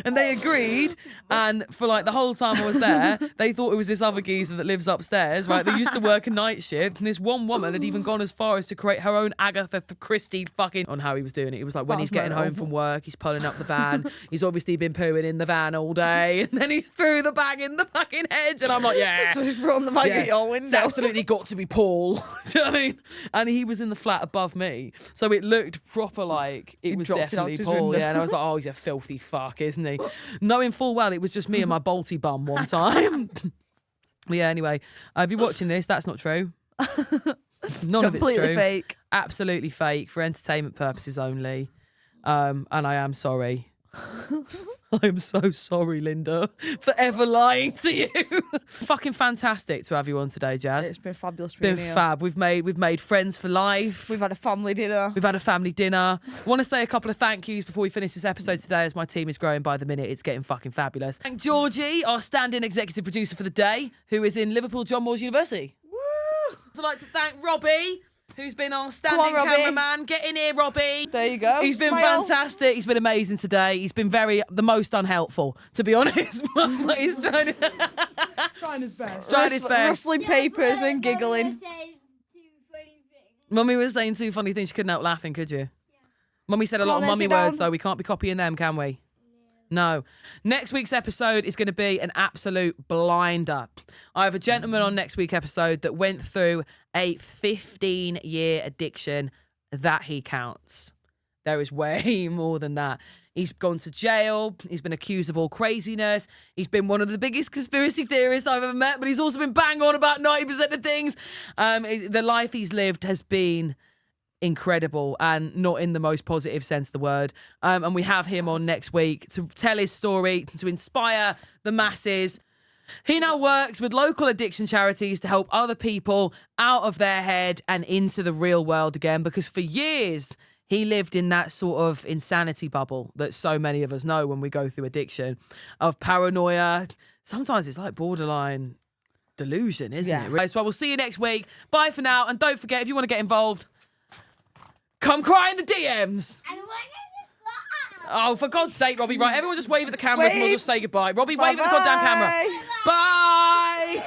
And they agreed. And for like the whole time I was there, they thought it was this other geezer that lives upstairs, right? They used to work a night shift. And this one woman had even gone as far as to create her own Agatha Christie fucking on how he was doing it. It was like when he's getting home from work, he's pulling up the van. He's obviously been pooing in the van all day. And then he threw the bag in the fucking hedge. And I'm like, yeah. So he's thrown the bag at your window. It's absolutely got to be Paul. Do you know what I mean? And he was in the flat above me. So it looked proper like it was definitely Paul. Yeah, and I was like, oh, he's a filthy fuck, isn't he? Knowing full well it was just me and my bolty bum one time. But yeah, anyway, if you're watching this, that's not true. None of it's true. Completely fake. Absolutely fake for entertainment purposes only. And I am sorry. I'm so sorry, Linda, for ever lying to you. Fucking fantastic to have you on today, Jazz. It's been fabulous. Been being here. fab. We've made friends for life. We've had a family dinner. We've had a family dinner. I want to say a couple of thank yous before we finish this episode today, as my team is growing by the minute. It's getting fucking fabulous. Thank Georgie, our stand-in executive producer for the day, who is in Liverpool John Moores University. Woo! I'd like to thank Robbie, who's been our on, standing Robbie. cameraman. Get in here, Robbie. There you go. He's been Smile. fantastic. He's been amazing today. He's been the most unhelpful, to be honest. He's Trying his best. Rustling papers and giggling. Mummy was saying 2 funny things. She couldn't help laughing, could you? Yeah. Mummy said a lot of mummy words, though. We can't be copying them, can we? No. Next week's episode is going to be an absolute blinder. I have a gentleman on next week's episode that went through a 15-year addiction. That he counts. There is way more than that. He's gone to jail. He's been accused of all craziness. He's been one of the biggest conspiracy theorists I've ever met, but he's also been bang on about 90% of things. The life he's lived has been incredible and not in the most positive sense of the word. And we have him on next week to tell his story, to inspire the masses. He now works with local addiction charities to help other people out of their head and into the real world again, because for years he lived in that sort of insanity bubble that so many of us know when we go through addiction, of paranoia. Sometimes it's like borderline delusion, isn't it? So I will see you next week. Bye for now. And don't forget, if you want to get involved, come cry in the DMs. Oh, for God's sake, Robbie. Right, everyone just wave at the cameras and we'll just say goodbye. Robbie, wave at the goddamn camera. Bye.